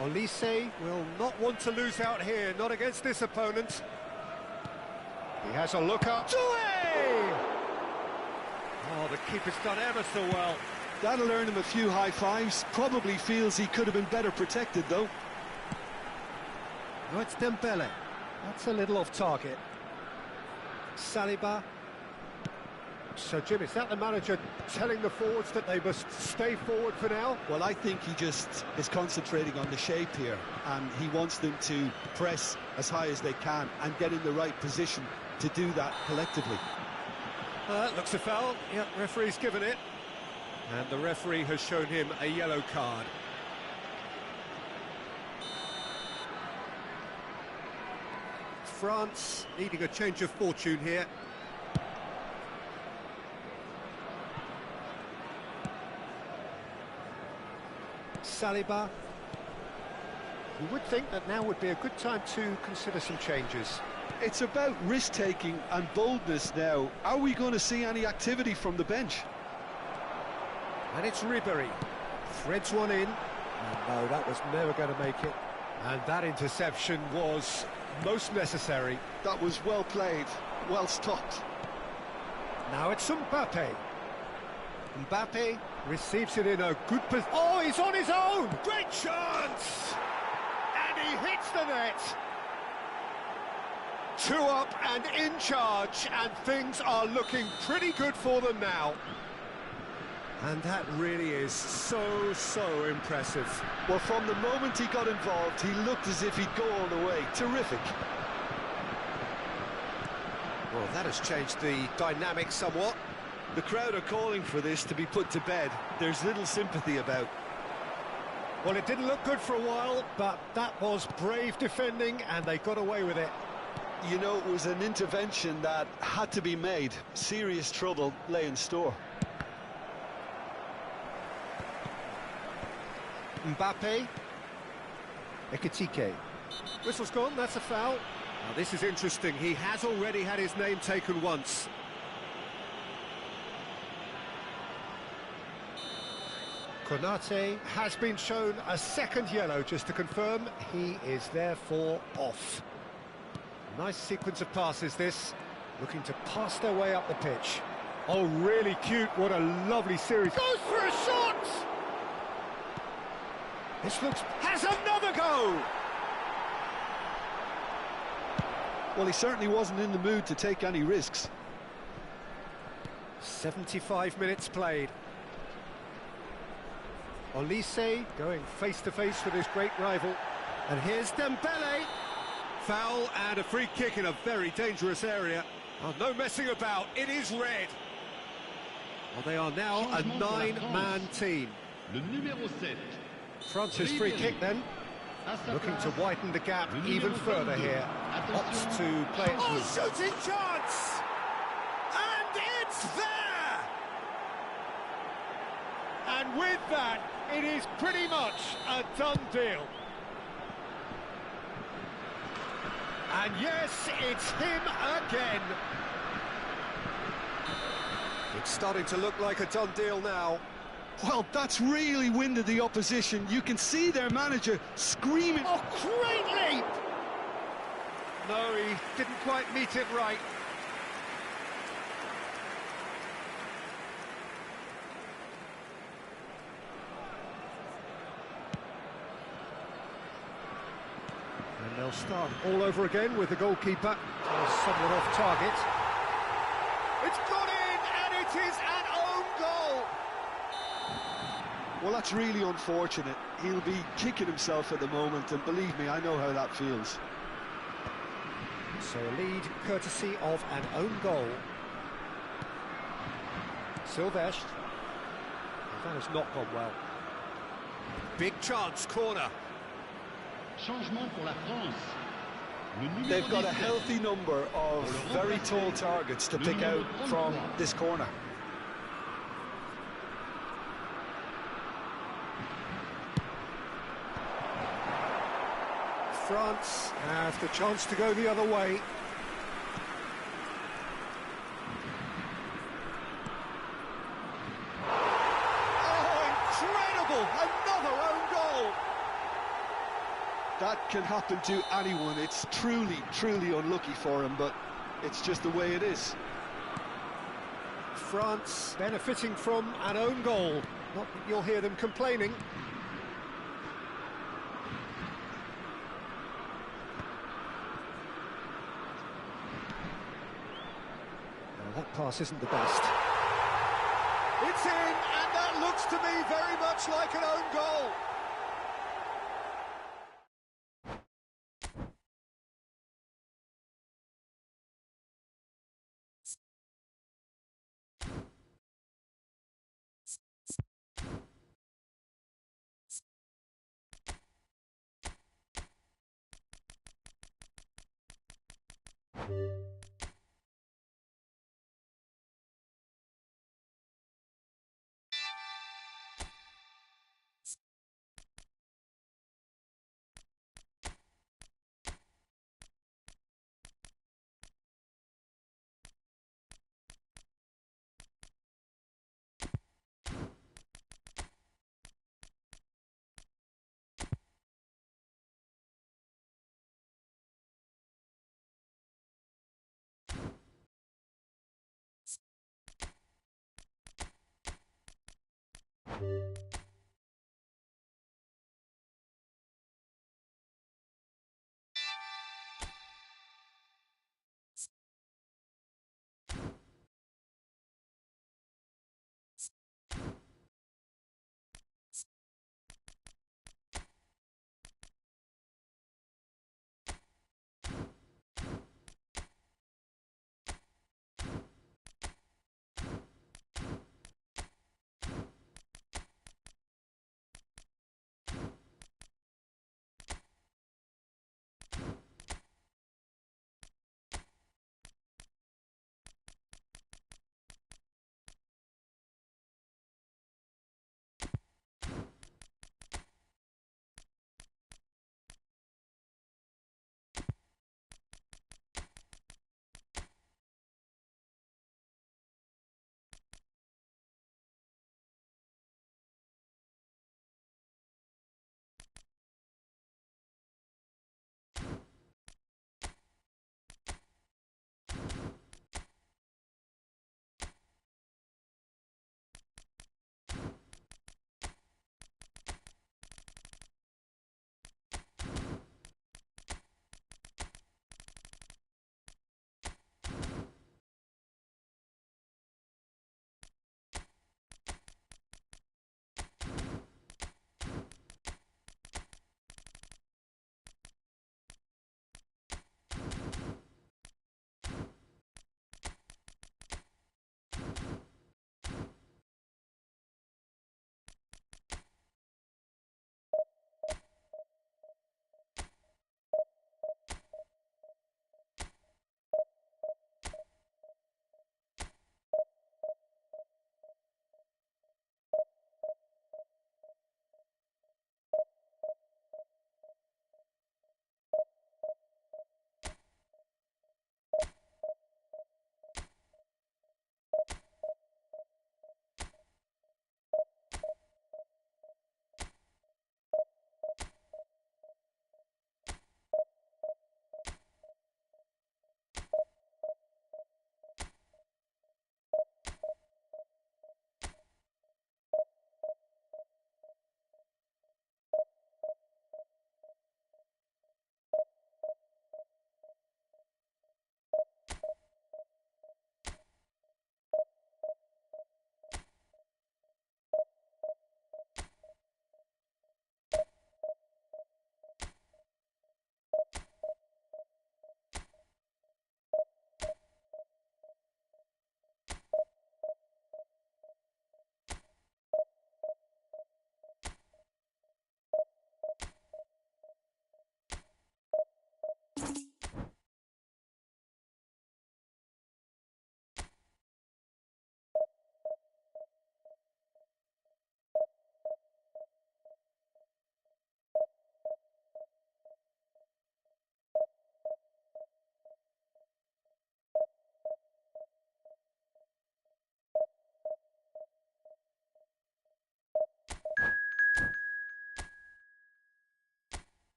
Olise will not want to lose out here, not against this opponent. He has a look up. Doué! Oh, the keeper's done ever so well. That'll earn him a few high fives. Probably feels he could have been better protected, though. No, it's Dembele. That's a little off target. Saliba. So, Jim, is that the manager telling the forwards that they must stay forward for now? Well, I think he just is concentrating on the shape here, and he wants them to press as high as they can and get in the right position to do that collectively. Looks a foul. Yeah, referee's given it. And the referee has shown him a yellow card. France needing a change of fortune here. Saliba. You would think that now would be a good time to consider some changes. It's about risk-taking and boldness now. Are we going to see any activity from the bench? And it's Ribéry. Threads one in. And no, that was never going to make it. And that interception was most necessary. That was well played, well stopped. Now it's Mbappe. Mbappe receives it in a good position. Oh, he's on his own! Great chance! And he hits the net! 2 up and in charge, and things are looking pretty good for them now. And that really is so impressive. Well, from the moment he got involved, he looked as if he'd go all the way. Terrific. Well, that has changed the dynamic somewhat. The crowd are calling for this to be put to bed. There's little sympathy about. Well, it didn't look good for a while, but that was brave defending, and they got away with it. You know, it was an intervention that had to be made. Serious trouble lay in store. Mbappe. Ekitike. Whistle's gone, that's a foul. Now, this is interesting. He has already had his name taken once. Konate has been shown a second yellow, just to confirm he is therefore off. Nice sequence of passes this, looking to pass their way up the pitch. Oh, really cute, what a lovely series. Goes for a shot! This looks... has another go! Well, he certainly wasn't in the mood to take any risks. 75 minutes played. Olise going face-to-face with his great rival. And here's Dembele. Foul and a free kick in a very dangerous area. Oh, no messing about, it is red. Well, they are now a 9-man team. Le numéro 7. France's free kick then. Looking to widen the gap even further here. Opts to play it. Oh, shooting chance! And it's there! And with that, it is pretty much a done deal. And yes, it's him again. It's starting to look like a done deal now. Well, that's really winded the opposition. You can see their manager screaming. Oh, great leap! No, he didn't quite meet it right. And they'll start all over again with the goalkeeper somewhat off target. It's gone in, and it is an own goal! Well, that's really unfortunate. He'll be kicking himself at the moment, and believe me, I know how that feels. So a lead courtesy of an own goal. Silvestre. That has not gone well. Big chance, corner. Changement pour la France. They've got a healthy number of very tall targets to pick out from this corner. France have the chance to go the other way. Oh, incredible! Another own goal! That can happen to anyone. It's truly, truly unlucky for him, but it's just the way it is. France benefiting from an own goal. Not that you'll hear them complaining. Well, that pass isn't the best. It's in, and that looks to me very much like an own goal.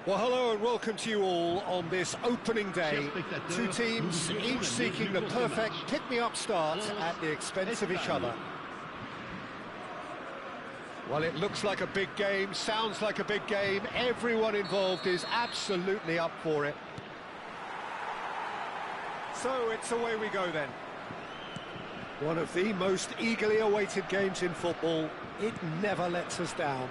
Well, hello and welcome to you all on this opening day. Two teams, each seeking the perfect pick-me-up start at the expense of each other. Well, it looks like a big game, sounds like a big game. Everyone involved is absolutely up for it. So it's away we go then. One of the most eagerly awaited games in football. It never lets us down.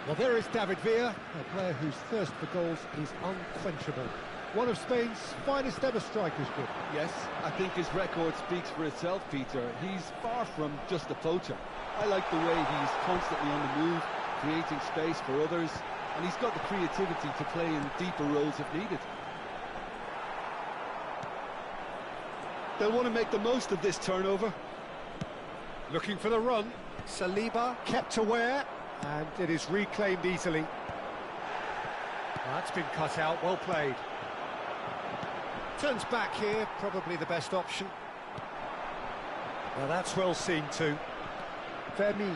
Well, there is David Villa, a player whose thirst for goals is unquenchable. One of Spain's finest ever strikers, Jim. Yes, I think his record speaks for itself, Peter. He's far from just a poacher. I like the way he's constantly on the move, creating space for others, and he's got the creativity to play in deeper roles if needed. They'll want to make the most of this turnover. Looking for the run. Saliba kept aware, and it is reclaimed easily. That's been cut out, well played. Turns back here, probably the best option. Now that's well seen too. Fermin.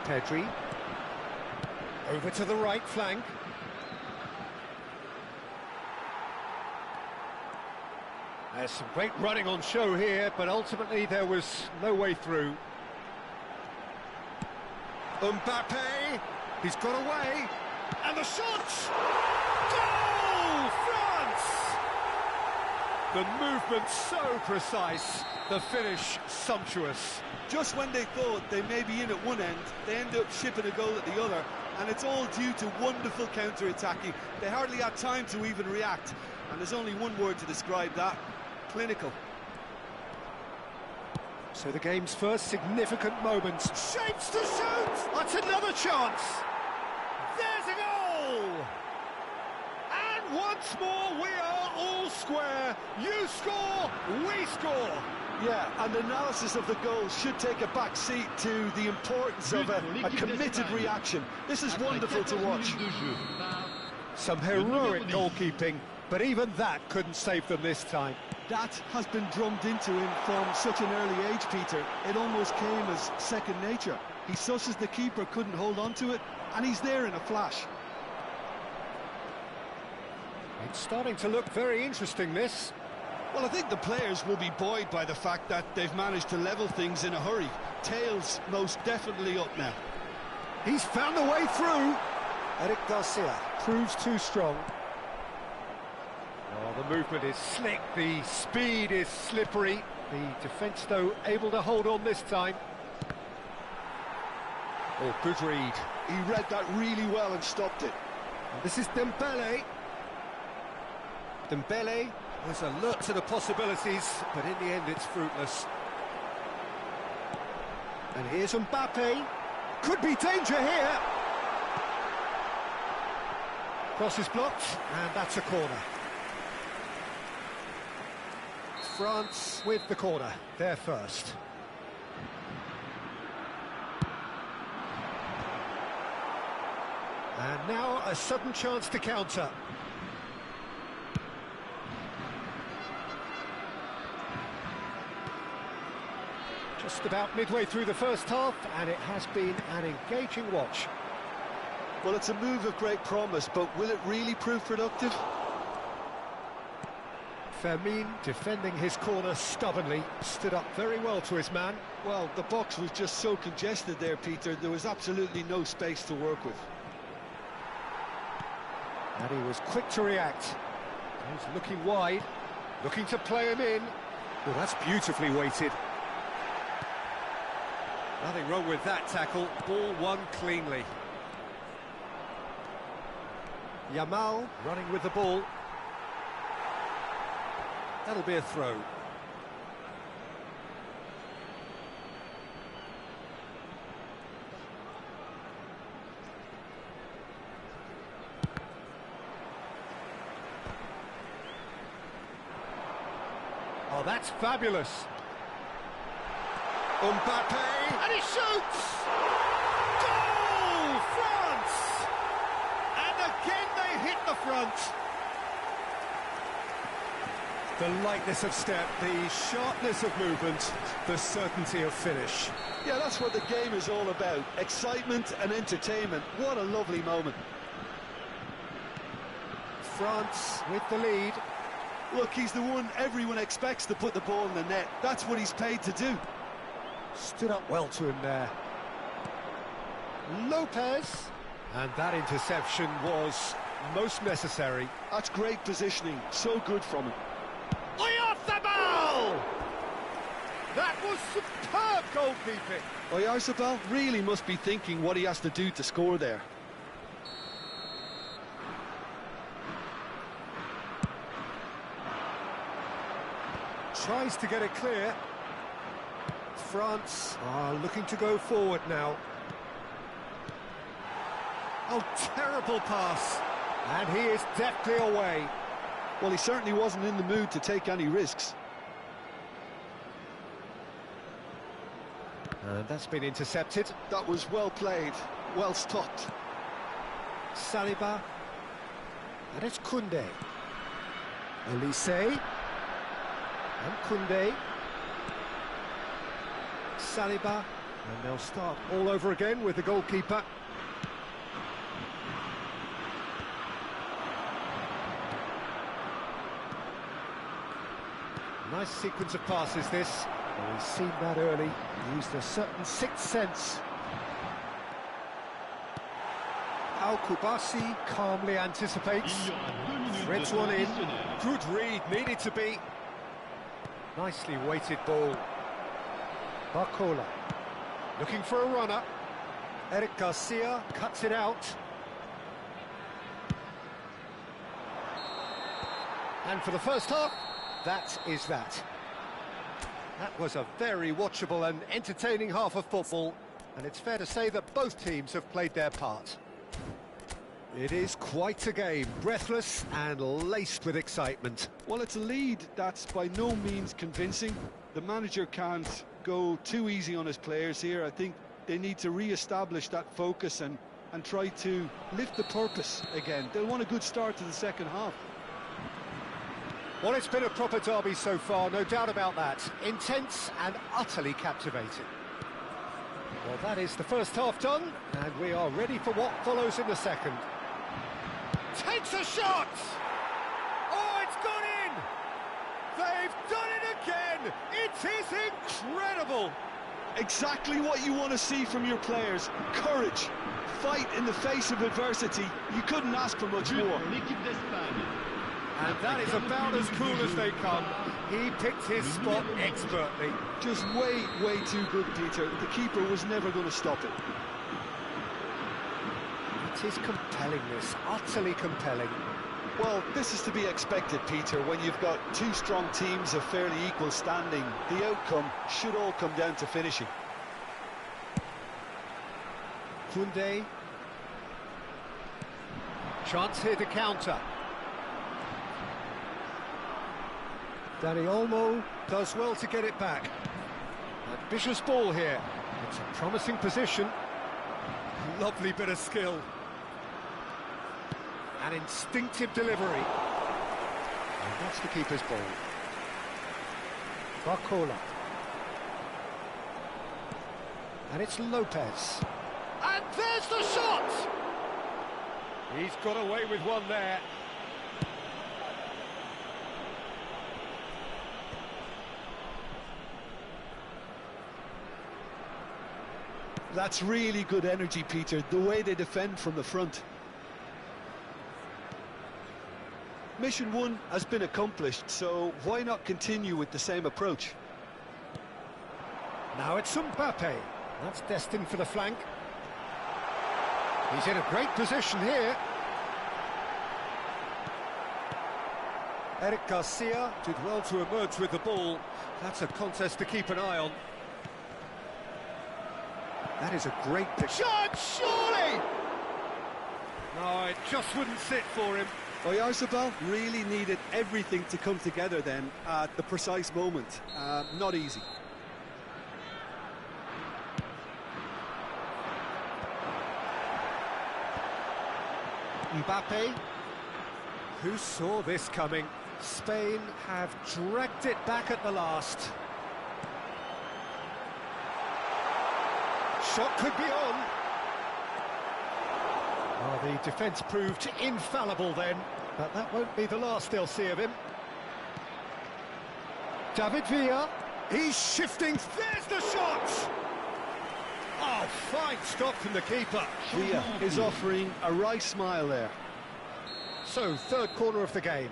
Pedri. Over to the right flank. There's some great running on show here, but ultimately there was no way through. Mbappe, he's got away, and the shot! Goal! France! The movement so precise, the finish sumptuous. Just when they thought they may be in at one end, they end up shipping a goal at the other, and it's all due to wonderful counter-attacking. They hardly had time to even react, and there's only one word to describe that: clinical. So the game's first significant moments. Shapes to shoot! That's another chance! There's a goal! And once more we are all square. You score, we score! Yeah, and analysis of the goal should take a back seat to the importance of a committed reaction. This is wonderful to watch. Some heroic goalkeeping, but even that couldn't save them this time. That has been drummed into him from such an early age, Peter. It almost came as second nature. He susses the keeper couldn't hold on to it, and he's there in a flash. It's starting to look very interesting, this. Well, I think the players will be buoyed by the fact that they've managed to level things in a hurry. Tails most definitely up now. He's found a way through. Eric Garcia proves too strong. Oh, the movement is slick, the speed is slippery. The defence, though, able to hold on this time. Oh, good read. He read that really well and stopped it. And this is Dembele. Dembele was alert to the possibilities, but in the end it's fruitless. And here's Mbappe. Could be danger here. Cross is blocked, and that's a corner. France with the corner, they're first. And now a sudden chance to counter. Just about midway through the first half, and it has been an engaging watch. Well, it's a move of great promise, but will it really prove productive? Fermin defending his corner stubbornly, stood up very well to his man. Well, the box was just so congested there, Peter. There was absolutely no space to work with. And he was quick to react. He's looking wide, looking to play him in. Well, that's beautifully weighted. Nothing wrong with that tackle, ball won cleanly. Yamal running with the ball. That'll be a throw. Oh, that's fabulous. Mbappe, and he shoots! Goal! France! And again they hit the front. The lightness of step, the sharpness of movement, the certainty of finish. Yeah, that's what the game is all about. Excitement and entertainment. What a lovely moment. France with the lead. Look, he's the one everyone expects to put the ball in the net. That's what he's paid to do. Stood up well to him there. Lopez. And that interception was most necessary. That's great positioning. So good from him. Oyarzabal! That was superb goalkeeping. Oyarzabal really must be thinking what he has to do to score there. Tries to get it clear. France are looking to go forward now. Oh, terrible pass. And he is deftly away. Well, he certainly wasn't in the mood to take any risks. And that's been intercepted. That was well played, well stopped. Saliba. And it's Koundé. Elise. And Koundé. Saliba. And they'll start all over again with the goalkeeper. Nice sequence of passes, this. Well, he's seen that early. He used a certain sixth sense. Al-Kubasi calmly anticipates. Threads one in. Good read, needed to be. Nicely weighted ball. Barcola. Looking for a runner. Eric Garcia cuts it out. And for the first half, that is that. That was a very watchable and entertaining half of football, and it's fair to say that both teams have played their part. It is quite a game, breathless and laced with excitement. Well, it's a lead that's by no means convincing. The manager can't go too easy on his players here. I think they need to re-establish that focus and try to lift the purpose again. They'll want a good start to the second half. Well, it's been a proper derby so far, no doubt about that. Intense and utterly captivating. Well, that is the first half done, and we are ready for what follows in the second. Takes a shot! Oh, it's gone in! They've done it again! It is incredible! Exactly what you want to see from your players. Courage, fight in the face of adversity. You couldn't ask for much more. And that is about as cool as they come. He picked his spot expertly. Just way, way too good, Peter. The keeper was never going to stop it. It is compelling, this, utterly compelling. Well, this is to be expected, Peter. When you've got two strong teams of fairly equal standing, the outcome should all come down to finishing. Koundé. Chance here to counter. Dani Olmo does well to get it back. Ambitious ball here. It's a promising position. Lovely bit of skill. An instinctive delivery. And that's the keeper's ball. Barcola. And it's Lopez. And there's the shot! He's got away with one there. That's really good energy, Peter, the way they defend from the front. Mission 1 has been accomplished, so why not continue with the same approach? Now it's Mbappe. That's destined for the flank. He's in a great position here. Eric Garcia did well to emerge with the ball. That's a contest to keep an eye on. That is a great shot, surely! No, it just wouldn't sit for him. Oyarzabal really needed everything to come together then at the precise moment. Not easy. Mbappe, who saw this coming? Spain have dragged it back at the last. Shot could be on. Oh, the defence proved infallible then. But that won't be the last they'll see of him. David Villa, he's shifting, there's the shot! Oh, fine stop from the keeper. Villa is offering a wry smile there. So, third corner of the game.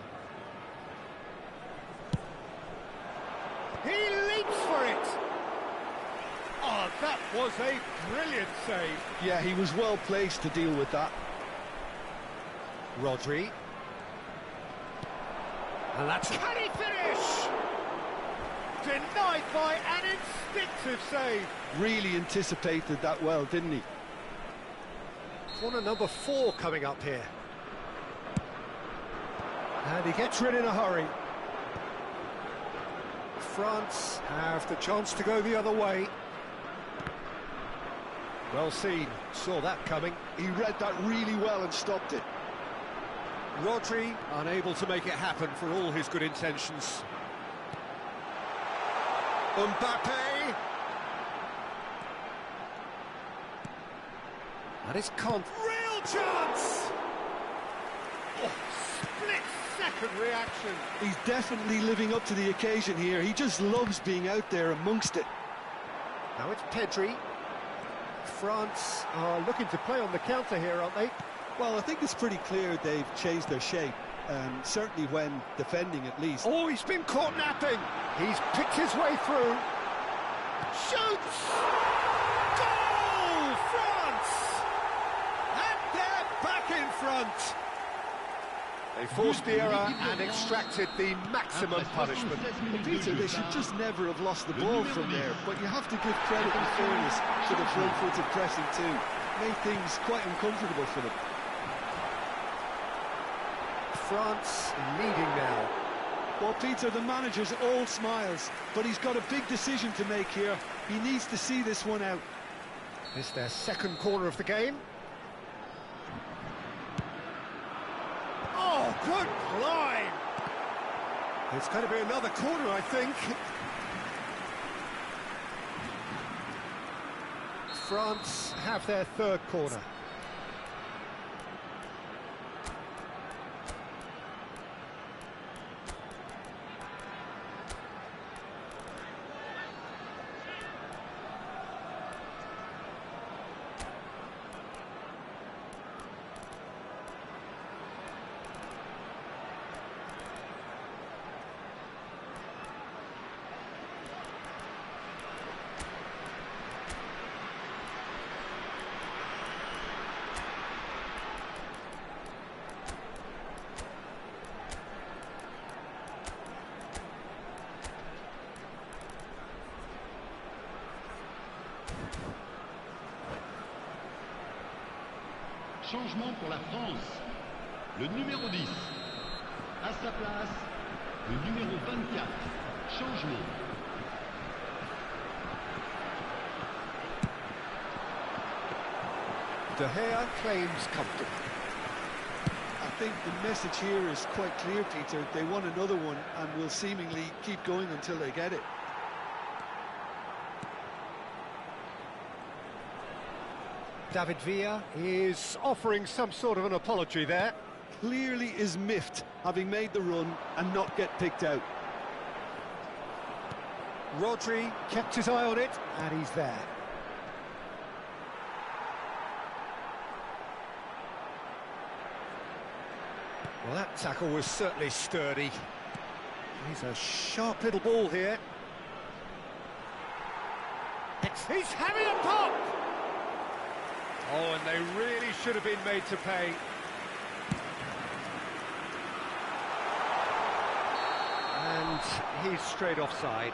He leaps for it! Oh, that was a brilliant save. Yeah, he was well placed to deal with that. Rodri. And that's... Can he finish? Denied by an instinctive save. Really anticipated that well, didn't he? Corner number 4 coming up here. And he gets rid in a hurry. France have the chance to go the other way. Well seen, saw that coming. He read that really well and stopped it. Rodri unable to make it happen for all his good intentions. Mbappe. And it's real chance! Oh, split-second reaction. He's definitely living up to the occasion here. He just loves being out there amongst it. Now it's Pedri. France are looking to play on the counter here, aren't they? Well, I think it's pretty clear they've changed their shape, certainly when defending at least. Oh, he's been caught napping. He's picked his way through. Shoots! Goal, France! And they're back in front. They forced the error and extracted the maximum punishment. Well, Peter, they should just never have lost the ball from there, but you have to give credit and fairness to the front-footed pressing too. Made things quite uncomfortable for them. France leading now. Well, Peter, the manager's all smiles, but he's got a big decision to make here. He needs to see this one out. It's their second corner of the game. Oh, good climb! It's going to be another corner, I think. France have their third corner. Changement pour la France. Le numéro 10. À sa place, le numéro 24. Changement. De Gea claims comfortable. I think the message here is quite clear, Peter. They want another one and will seemingly keep going until they get it. David Villa is offering some sort of an apology there. Clearly is miffed, having made the run and not get picked out. Rodri kept his eye on it, and he's there. Well, that tackle was certainly sturdy. He's a sharp little ball here. He's having a pop! Oh, and they really should have been made to pay. And he's straight offside.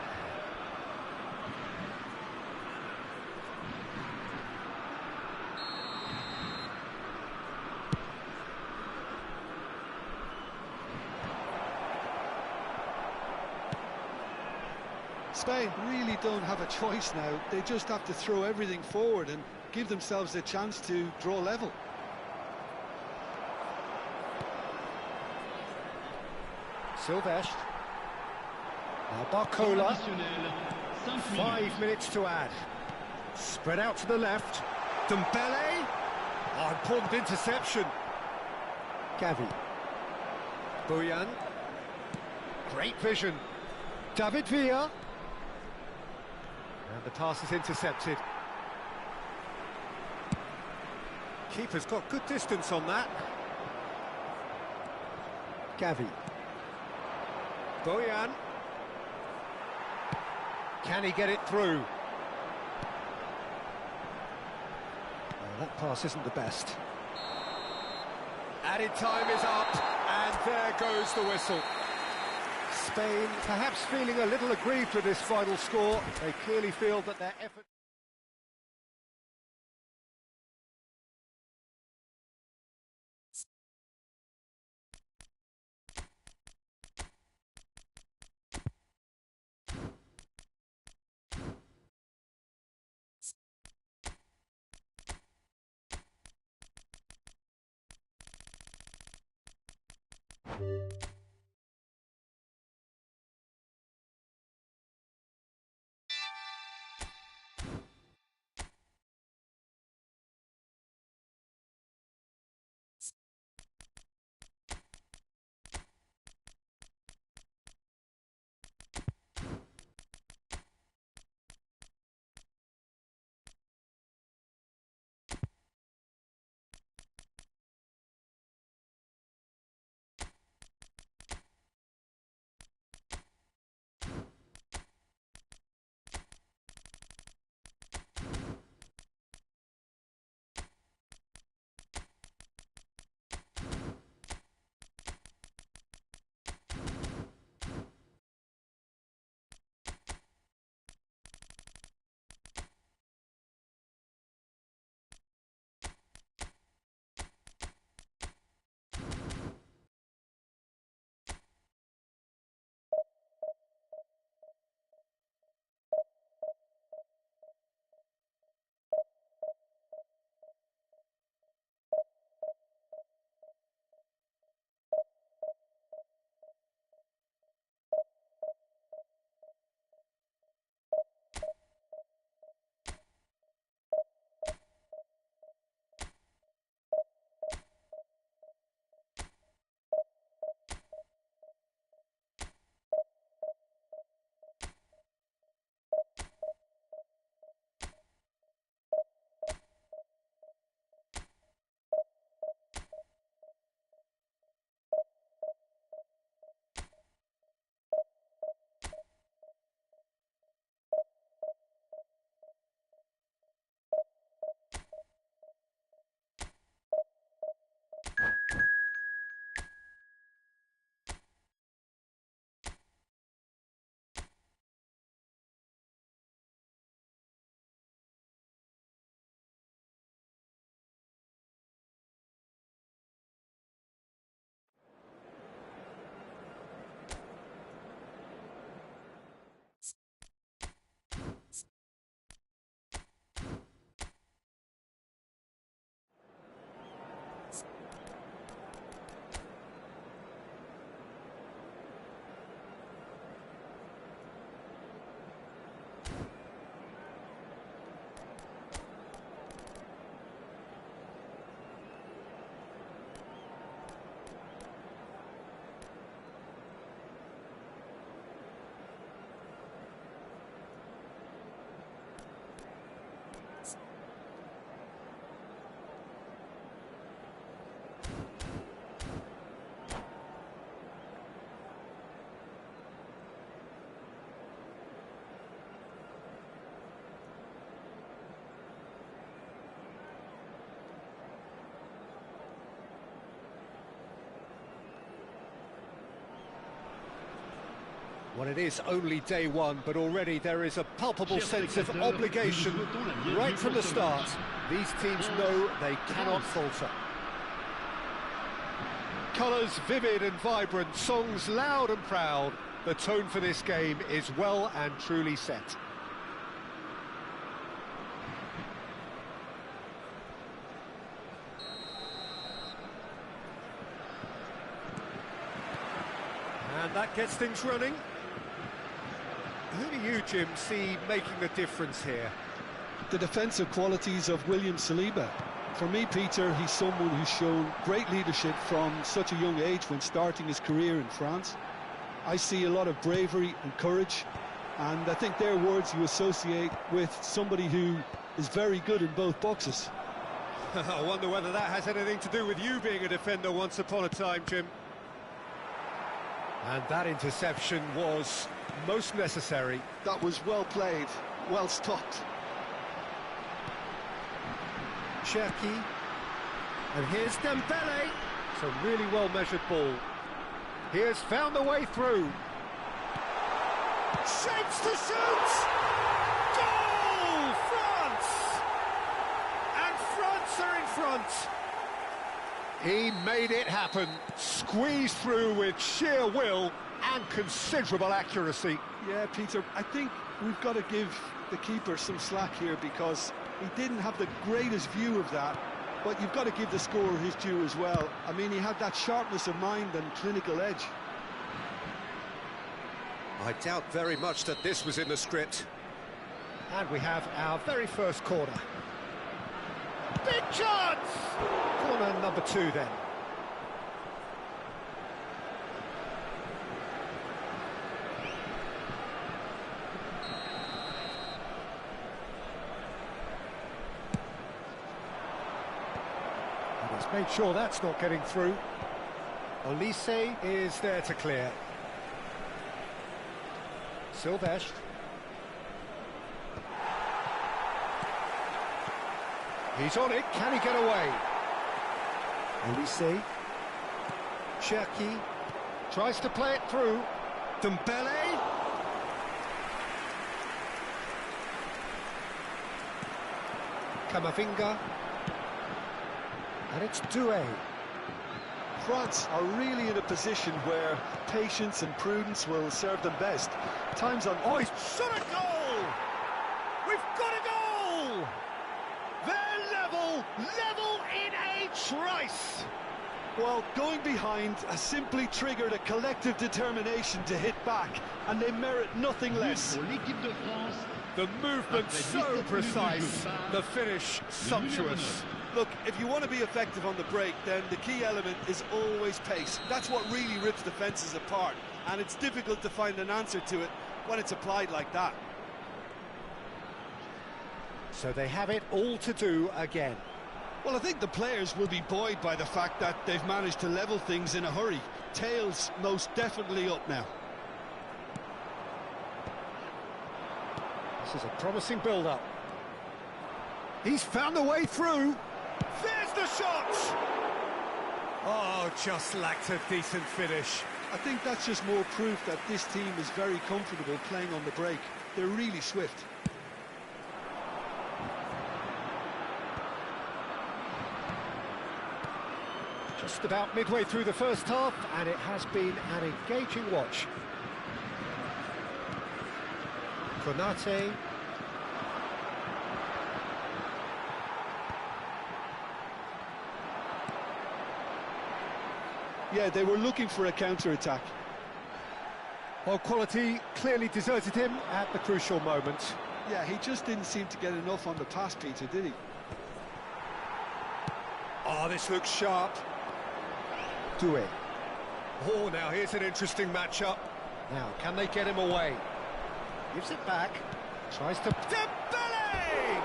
Spain really don't have a choice now. They just have to throw everything forward and give themselves a chance to draw level. Silvestre. Now Barcola. 5 minutes to add. Spread out to the left. Dembele. Oh, important interception. Gavi. Bojan. Great vision. David Villa. And the pass is intercepted. Keeper's got good distance on that. Gavi. Bojan. Can he get it through? Oh, that pass isn't the best. Added time is up, and there goes the whistle. Spain perhaps feeling a little aggrieved with this final score. They clearly feel that their effort... Well, it is only day one, but already there is a palpable sense of obligation right from the start. These teams know they cannot falter. Colours vivid and vibrant, songs loud and proud. The tone for this game is well and truly set. And that gets things running. Who do you, Jim, see making the difference here? The defensive qualities of William Saliba. For me, Peter, he's someone who's shown great leadership from such a young age when starting his career in France. I see a lot of bravery and courage, and I think they're words you associate with somebody who is very good in both boxes. I wonder whether that has anything to do with you being a defender once upon a time, Jim. And that interception was most necessary. That was well played, well stopped. Cherki. And here's Dembele. It's a really well-measured ball. He has found the way through. Shapes to shoot! Goal! France! And France are in front. He made it happen. Squeezed through with sheer will and considerable accuracy. Yeah, Peter, I think we've got to give the keeper some slack here because he didn't have the greatest view of that, but you've got to give the scorer his due as well. I mean, he had that sharpness of mind and clinical edge. I doubt very much that this was in the script. And we have our very first corner. Big chance! Corner number 2 then. And he's made sure that's not getting through. Olise is there to clear. Silvestre. He's on it, can he get away? Olise. Cherki tries to play it through. Dembele. Camavinga. And it's Doué. France are really in a position where patience and prudence will serve them best. Time's on. Oh, he's shot a goal! We've got a goal! They're level in a trice! Well, going behind has simply triggered a collective determination to hit back, and they merit nothing less. The movement so precise, the finish sumptuous. Look, if you want to be effective on the break, then the key element is always pace. That's what really rips defences apart, and it's difficult to find an answer to it when it's applied like that. So they have it all to do again. Well, I think the players will be buoyed by the fact that they've managed to level things in a hurry. Tails most definitely up now. This is a promising build-up. He's found a way through. There's the shot! Oh, just lacked a decent finish. I think that's just more proof that this team is very comfortable playing on the break. They're really swift. Just about midway through the first half, and it has been an engaging watch. Konate. Yeah, they were looking for a counter-attack. Well, quality clearly deserted him at the crucial moment. Yeah, he just didn't seem to get enough on the pass, Peter, did he? Oh, this looks sharp. Doué. Oh, now here's an interesting matchup. Now, can they get him away? Gives it back. Tries to... Dembele!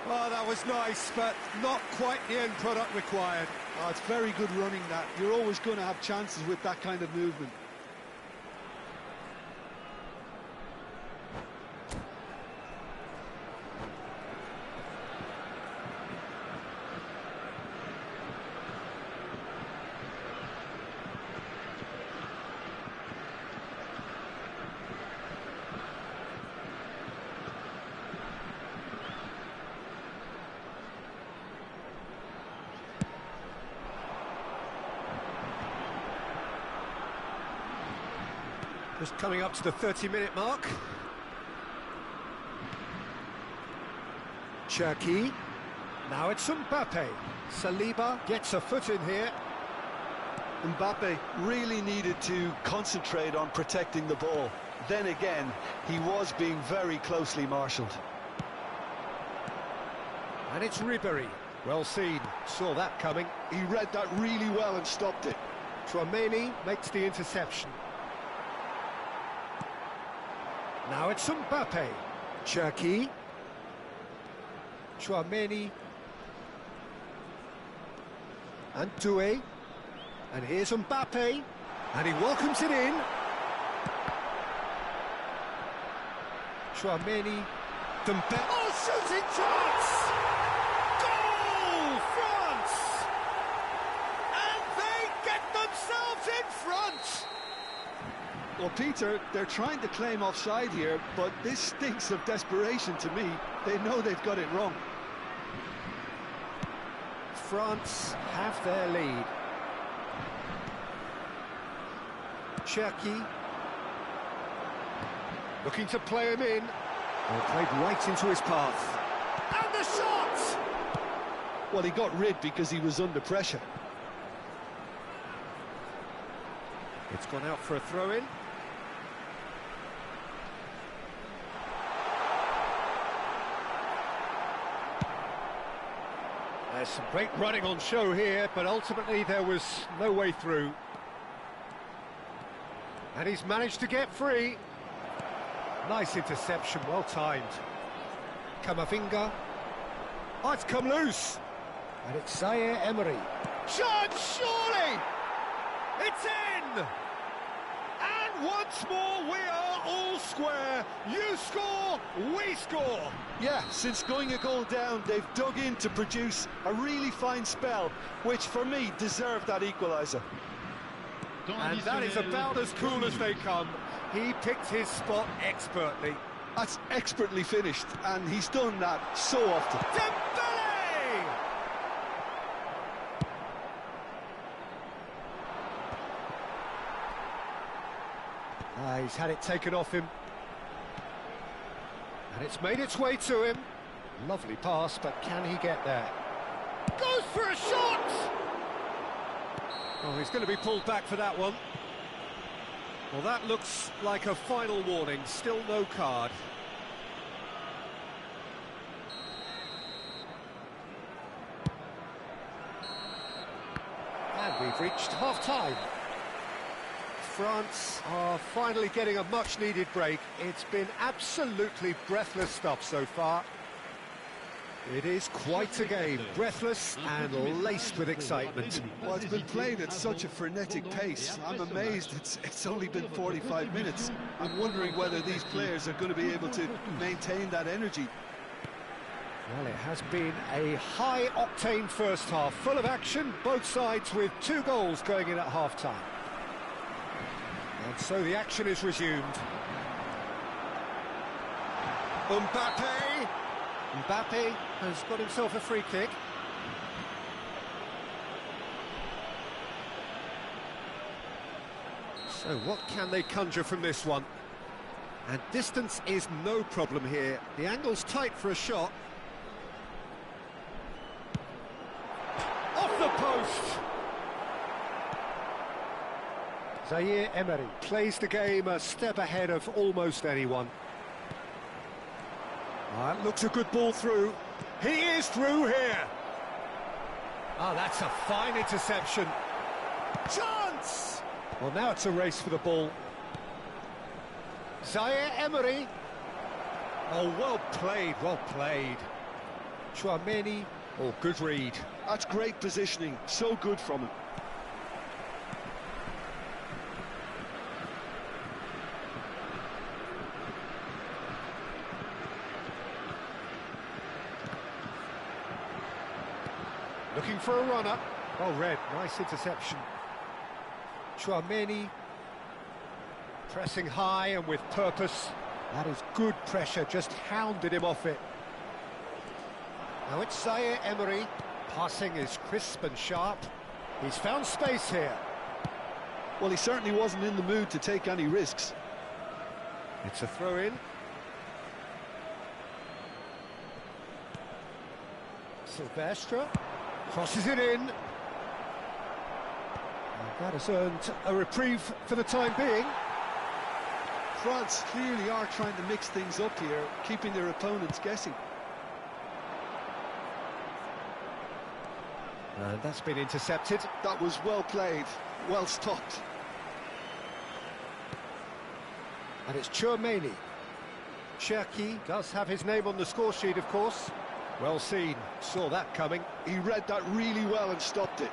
Oh, that was nice, but not quite the end product required. Oh, it's very good running, that. You're always going to have chances with that kind of movement. Just coming up to the 30-minute mark. Cherki. Now it's Mbappe. Saliba gets a foot in here. Mbappe really needed to concentrate on protecting the ball. Then again, he was being very closely marshalled. And it's Ribery. Well seen, saw that coming. He read that really well and stopped it. Tchouaméni makes the interception. Now it's Mbappe. Cherki. Tchouaméni. And Doué. And here's Mbappe. And he welcomes it in. Tchouaméni. Dembele. Oh, shooting chance! Goal, France! And they get themselves in front! Well, Peter, they're trying to claim offside here, but this stinks of desperation to me. They know they've got it wrong. France have their lead. Cherki. Looking to play him in. Well, played right into his path. And the shot! Well, he got rid because he was under pressure. It's gone out for a throw-in. There's some great running on show here, but ultimately there was no way through. And he's managed to get free. Nice interception, well timed. Camavinga. Oh, it's come loose. And it's Zaire Emery. Shot, surely! It's in! And once more we are all square. You score, we score. Yeah, since going a goal down, they've dug in to produce a really fine spell, which for me deserved that equaliser. And that is about as cool as they come. He picked his spot expertly. That's expertly finished, and he's done that so often. Dembele! He's had it taken off him. And it's made its way to him. Lovely pass, but can he get there? Goes for a shot! Oh, he's going to be pulled back for that one. Well, that looks like a final warning. Still no card. And we've reached half-time. France are finally getting a much-needed break. It's been absolutely breathless stuff so far. It is quite a game, breathless and laced with excitement. Well, it's been played at such a frenetic pace. I'm amazed it's only been 45 minutes. I'm wondering whether these players are going to be able to maintain that energy. Well, it has been a high-octane first half, full of action, both sides with 2 goals going in at half-time. And so the action is resumed. Mbappe! Mbappe has got himself a free kick. So what can they conjure from this one? And distance is no problem here. The angle's tight for a shot. Off the post! Zaire Emery plays the game a step ahead of almost anyone. That looks a good ball through. He is through here. Oh, that's a fine interception. Chance! Well, now it's a race for the ball. Zaire Emery. Oh, well played, well played. Tchouaméni. Oh, good read. That's great positioning. So good from him. Looking for a runner. Well read, nice interception. Tchouaméni pressing high and with purpose. That is good pressure, just hounded him off it. Now it's Zaire Emery. Passing is crisp and sharp. He's found space here. Well, he certainly wasn't in the mood to take any risks. It's a throw-in. Silvestre crosses it in. And that has earned a reprieve for the time being. France clearly are trying to mix things up here, keeping their opponents guessing. And that's been intercepted. That was well played, well stopped. And it's Chouameni. Cherki does have his name on the score sheet, of course. Well seen, saw that coming. He read that really well and stopped it.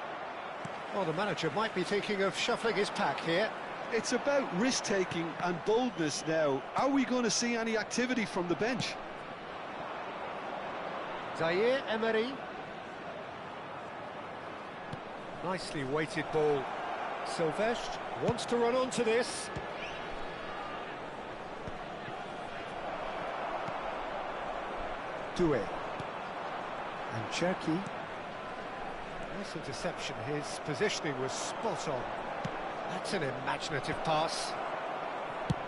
Well, the manager might be thinking of shuffling his pack here. It's about risk-taking and boldness now. Are we going to see any activity from the bench? Zaire Emery. Nicely weighted ball. Silvestre wants to run onto this. Doué. And Cherki. Nice interception. His positioning was spot on. That's an imaginative pass.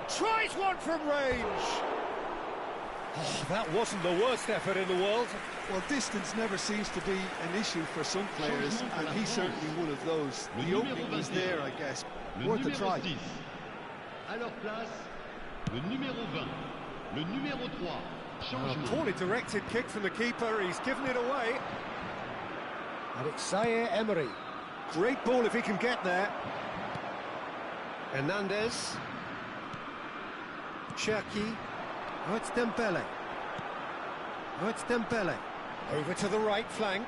Tries one from range. Oh, that wasn't the worst effort in the world. Well, distance never seems to be an issue for some players, and he's certainly one of those. The opening was there, I guess. Worth a try. À leur place, le numéro 20, le numéro 3. A poorly directed kick from the keeper. He's given it away. And it's Zaire Emery. Great ball if he can get there. Hernandez. Cherki. Oh, it's Dembele. Oh, it's Dembele. Over to the right flank.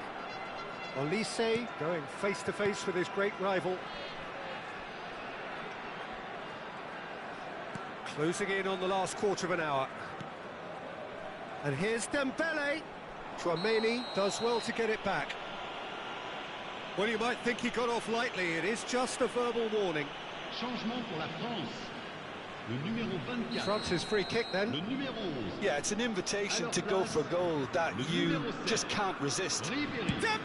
Olise going face-to-face with his great rival. Closing in on the last quarter of an hour. And here's Dembele. Chouameni does well to get it back. Well, you might think he got off lightly. It is just a verbal warning. Changement pour la France. Le numéro 24. France's free kick then. Le numéro 11. Yeah, it's an invitation to go for goal that you just can't resist. Dembele!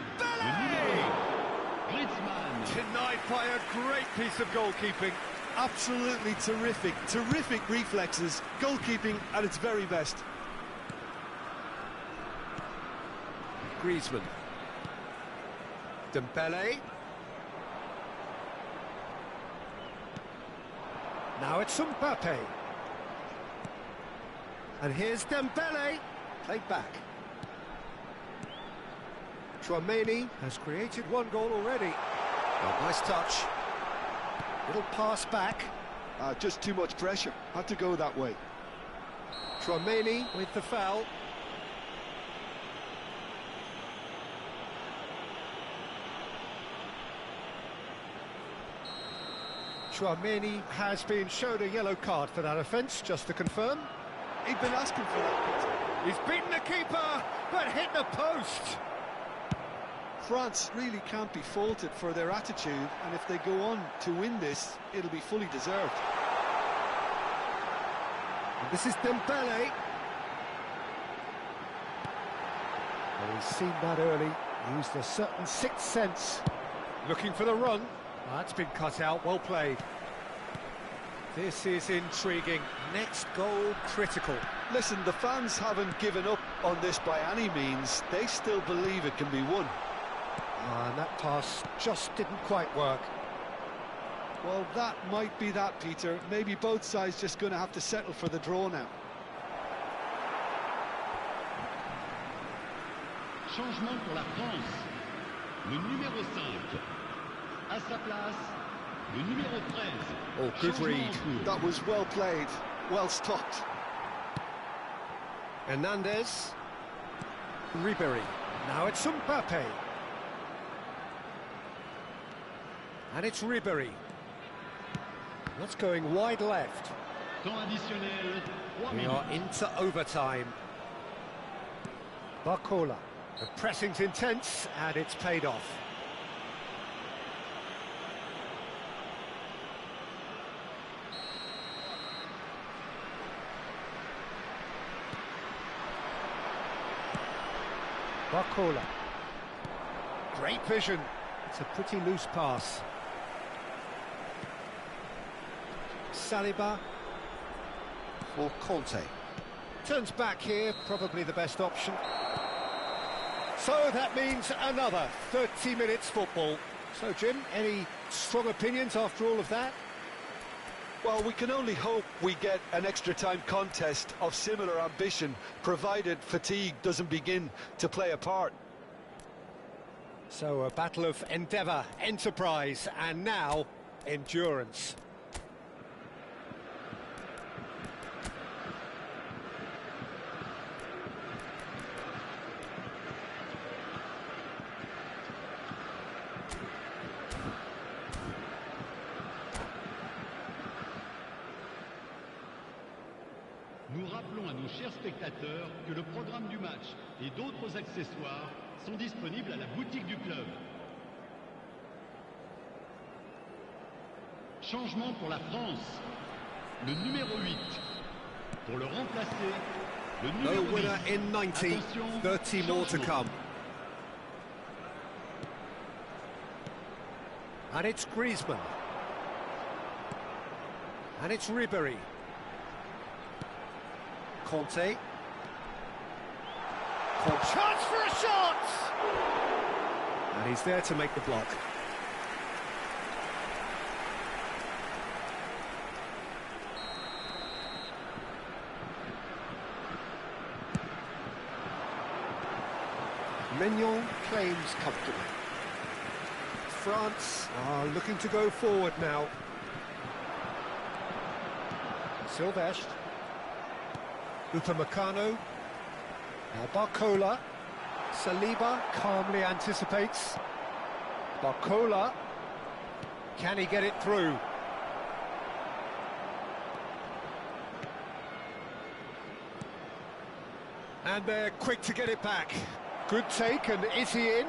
Griezmann. Denied by a great piece of goalkeeping. Absolutely terrific, terrific reflexes, goalkeeping at its very best. Griezmann. Dembele. Now it's Mbappe. And here's Dembele. Played back. Chouameni has created one goal already. Oh, nice touch. Little pass back. Just too much pressure. Had to go that way. Chouameni with the foul. Chouameni has been shown a yellow card for that offence, just to confirm. He'd been asking for that. He's beaten the keeper, but hit the post. France really can't be faulted for their attitude, and if they go on to win this, it'll be fully deserved. And this is Dembele. Well, he's seen that early, used a certain sixth sense. Looking for the run. That's been cut out, well played. This is intriguing. Next goal critical. Listen, the fans haven't given up on this by any means. They still believe it can be won. And that pass just didn't quite work. Well, that might be that, Peter. Maybe both sides just going to have to settle for the draw now. Changement pour la France. Le numéro 5. À sa place, le numéro 13. Oh, good read. That was well played, well stopped. Hernandez. Ribéry. Now it's Mbappe. And it's Ribéry. That's going wide left. Temps additionnel, 3 We minutes. are into overtime. Barcola. The pressing's intense, and it's paid off. Barcola. Great vision. It's a pretty loose pass. Saliba for Conte. Turns back here, probably the best option. So that means another 30 minutes football. So, Jim, any strong opinions after all of that? Well, we can only hope we get an extra time contest of similar ambition, provided fatigue doesn't begin to play a part. So a battle of endeavour, enterprise, and now endurance. Nous rappelons à nos chers spectateurs que le programme du match et d'autres accessoires sont disponibles à la boutique du club. Changement pour la France. Le numéro 8. Pour le remplacer, le numéro 10. No winner in 90, Attention, 30 more to changement. come. And it's Griezmann. And it's Ribéry. Conte. Chance for a shot! And he's there to make the block. Mignon claims comfortably. France are looking to go forward now. Silvestre. Upamecano. Now Barcola. Saliba calmly anticipates. Barcola. Can he get it through? And they're quick to get it back. Good take, and is he in?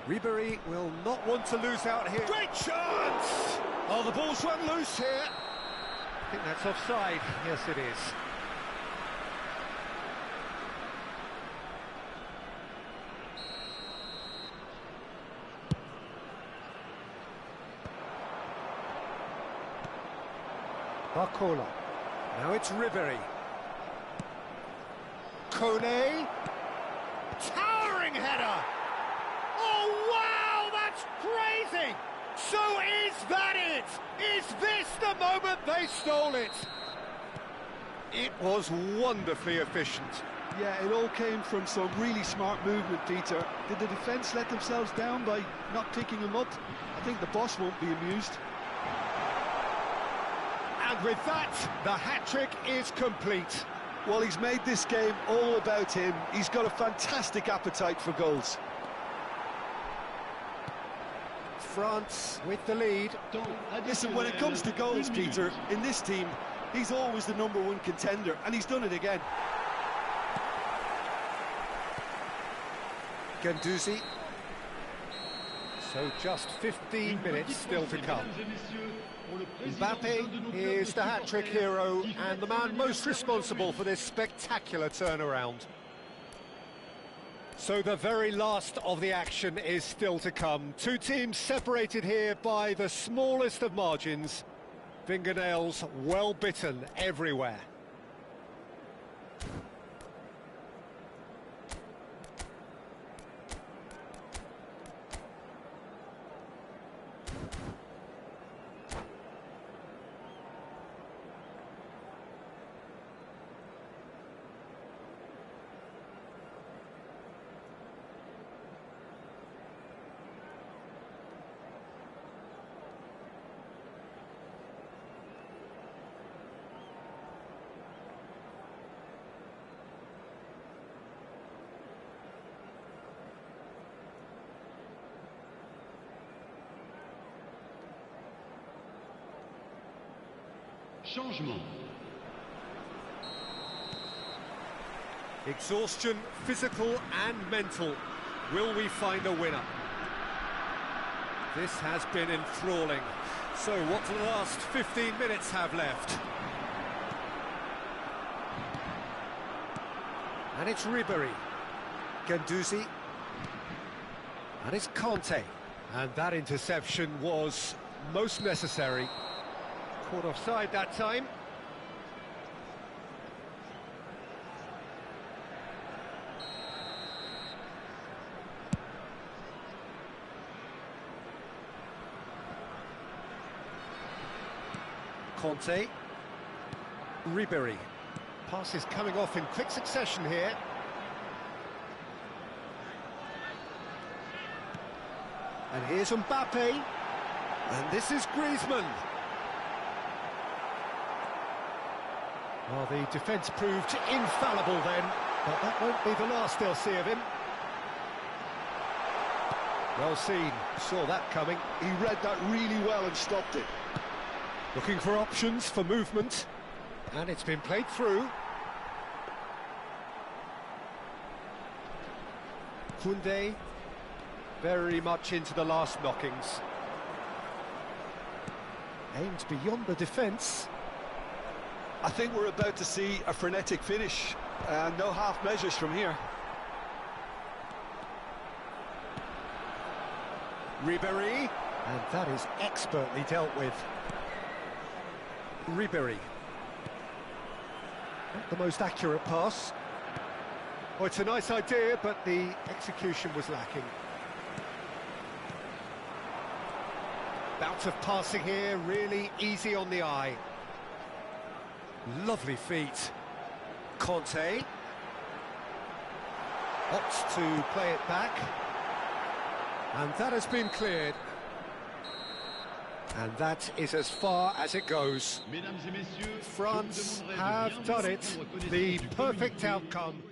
Ribéry will not want to lose out here. Great chance! Oh, the ball's run loose here. I think that's offside. Yes, it is. Barcola. Now it's Ribéry. Kone. Towering header! Oh, wow, that's crazy! So is that it? Is this the moment they stole it? It was wonderfully efficient. Yeah, it all came from some really smart movement, Peter. Did the defence let themselves down by not picking him up? I think the boss won't be amused. And with that, the hat-trick is complete. Well, he's made this game all about him. He's got a fantastic appetite for goals. France with the lead. Listen, when it comes to goals, Peter, in this team, he's always the #1 contender, and he's done it again. Guendouzi. So just 15 minutes still to come. Mbappe is the hat-trick hero and the man most responsible for this spectacular turnaround. So the very last of the action is still to come. Two teams separated here by the smallest of margins. Fingernails well bitten everywhere. Changement. Exhaustion, physical and mental. Will we find a winner? This has been enthralling. So what do the last 15 minutes have left? And it's Ribéry. Guendouzi. And it's Conte. And that interception was most necessary. Caught offside that time. Conte. Ribéry. Passes coming off in quick succession here. And here's Mbappe. And this is Griezmann. Well, the defence proved infallible then, but that won't be the last they'll see of him. Well seen, saw that coming. He read that really well and stopped it. Looking for options for movement. And it's been played through. Koundé, very much into the last knockings. Aimed beyond the defence. I think we're about to see a frenetic finish. No half measures from here. Ribéry, and that is expertly dealt with. Ribéry. Not the most accurate pass. Oh, it's a nice idea, but the execution was lacking. Bout of passing here, really easy on the eye. Lovely feet. Conte opts to play it back. And that has been cleared. And that is as far as it goes. France have done it. The perfect outcome.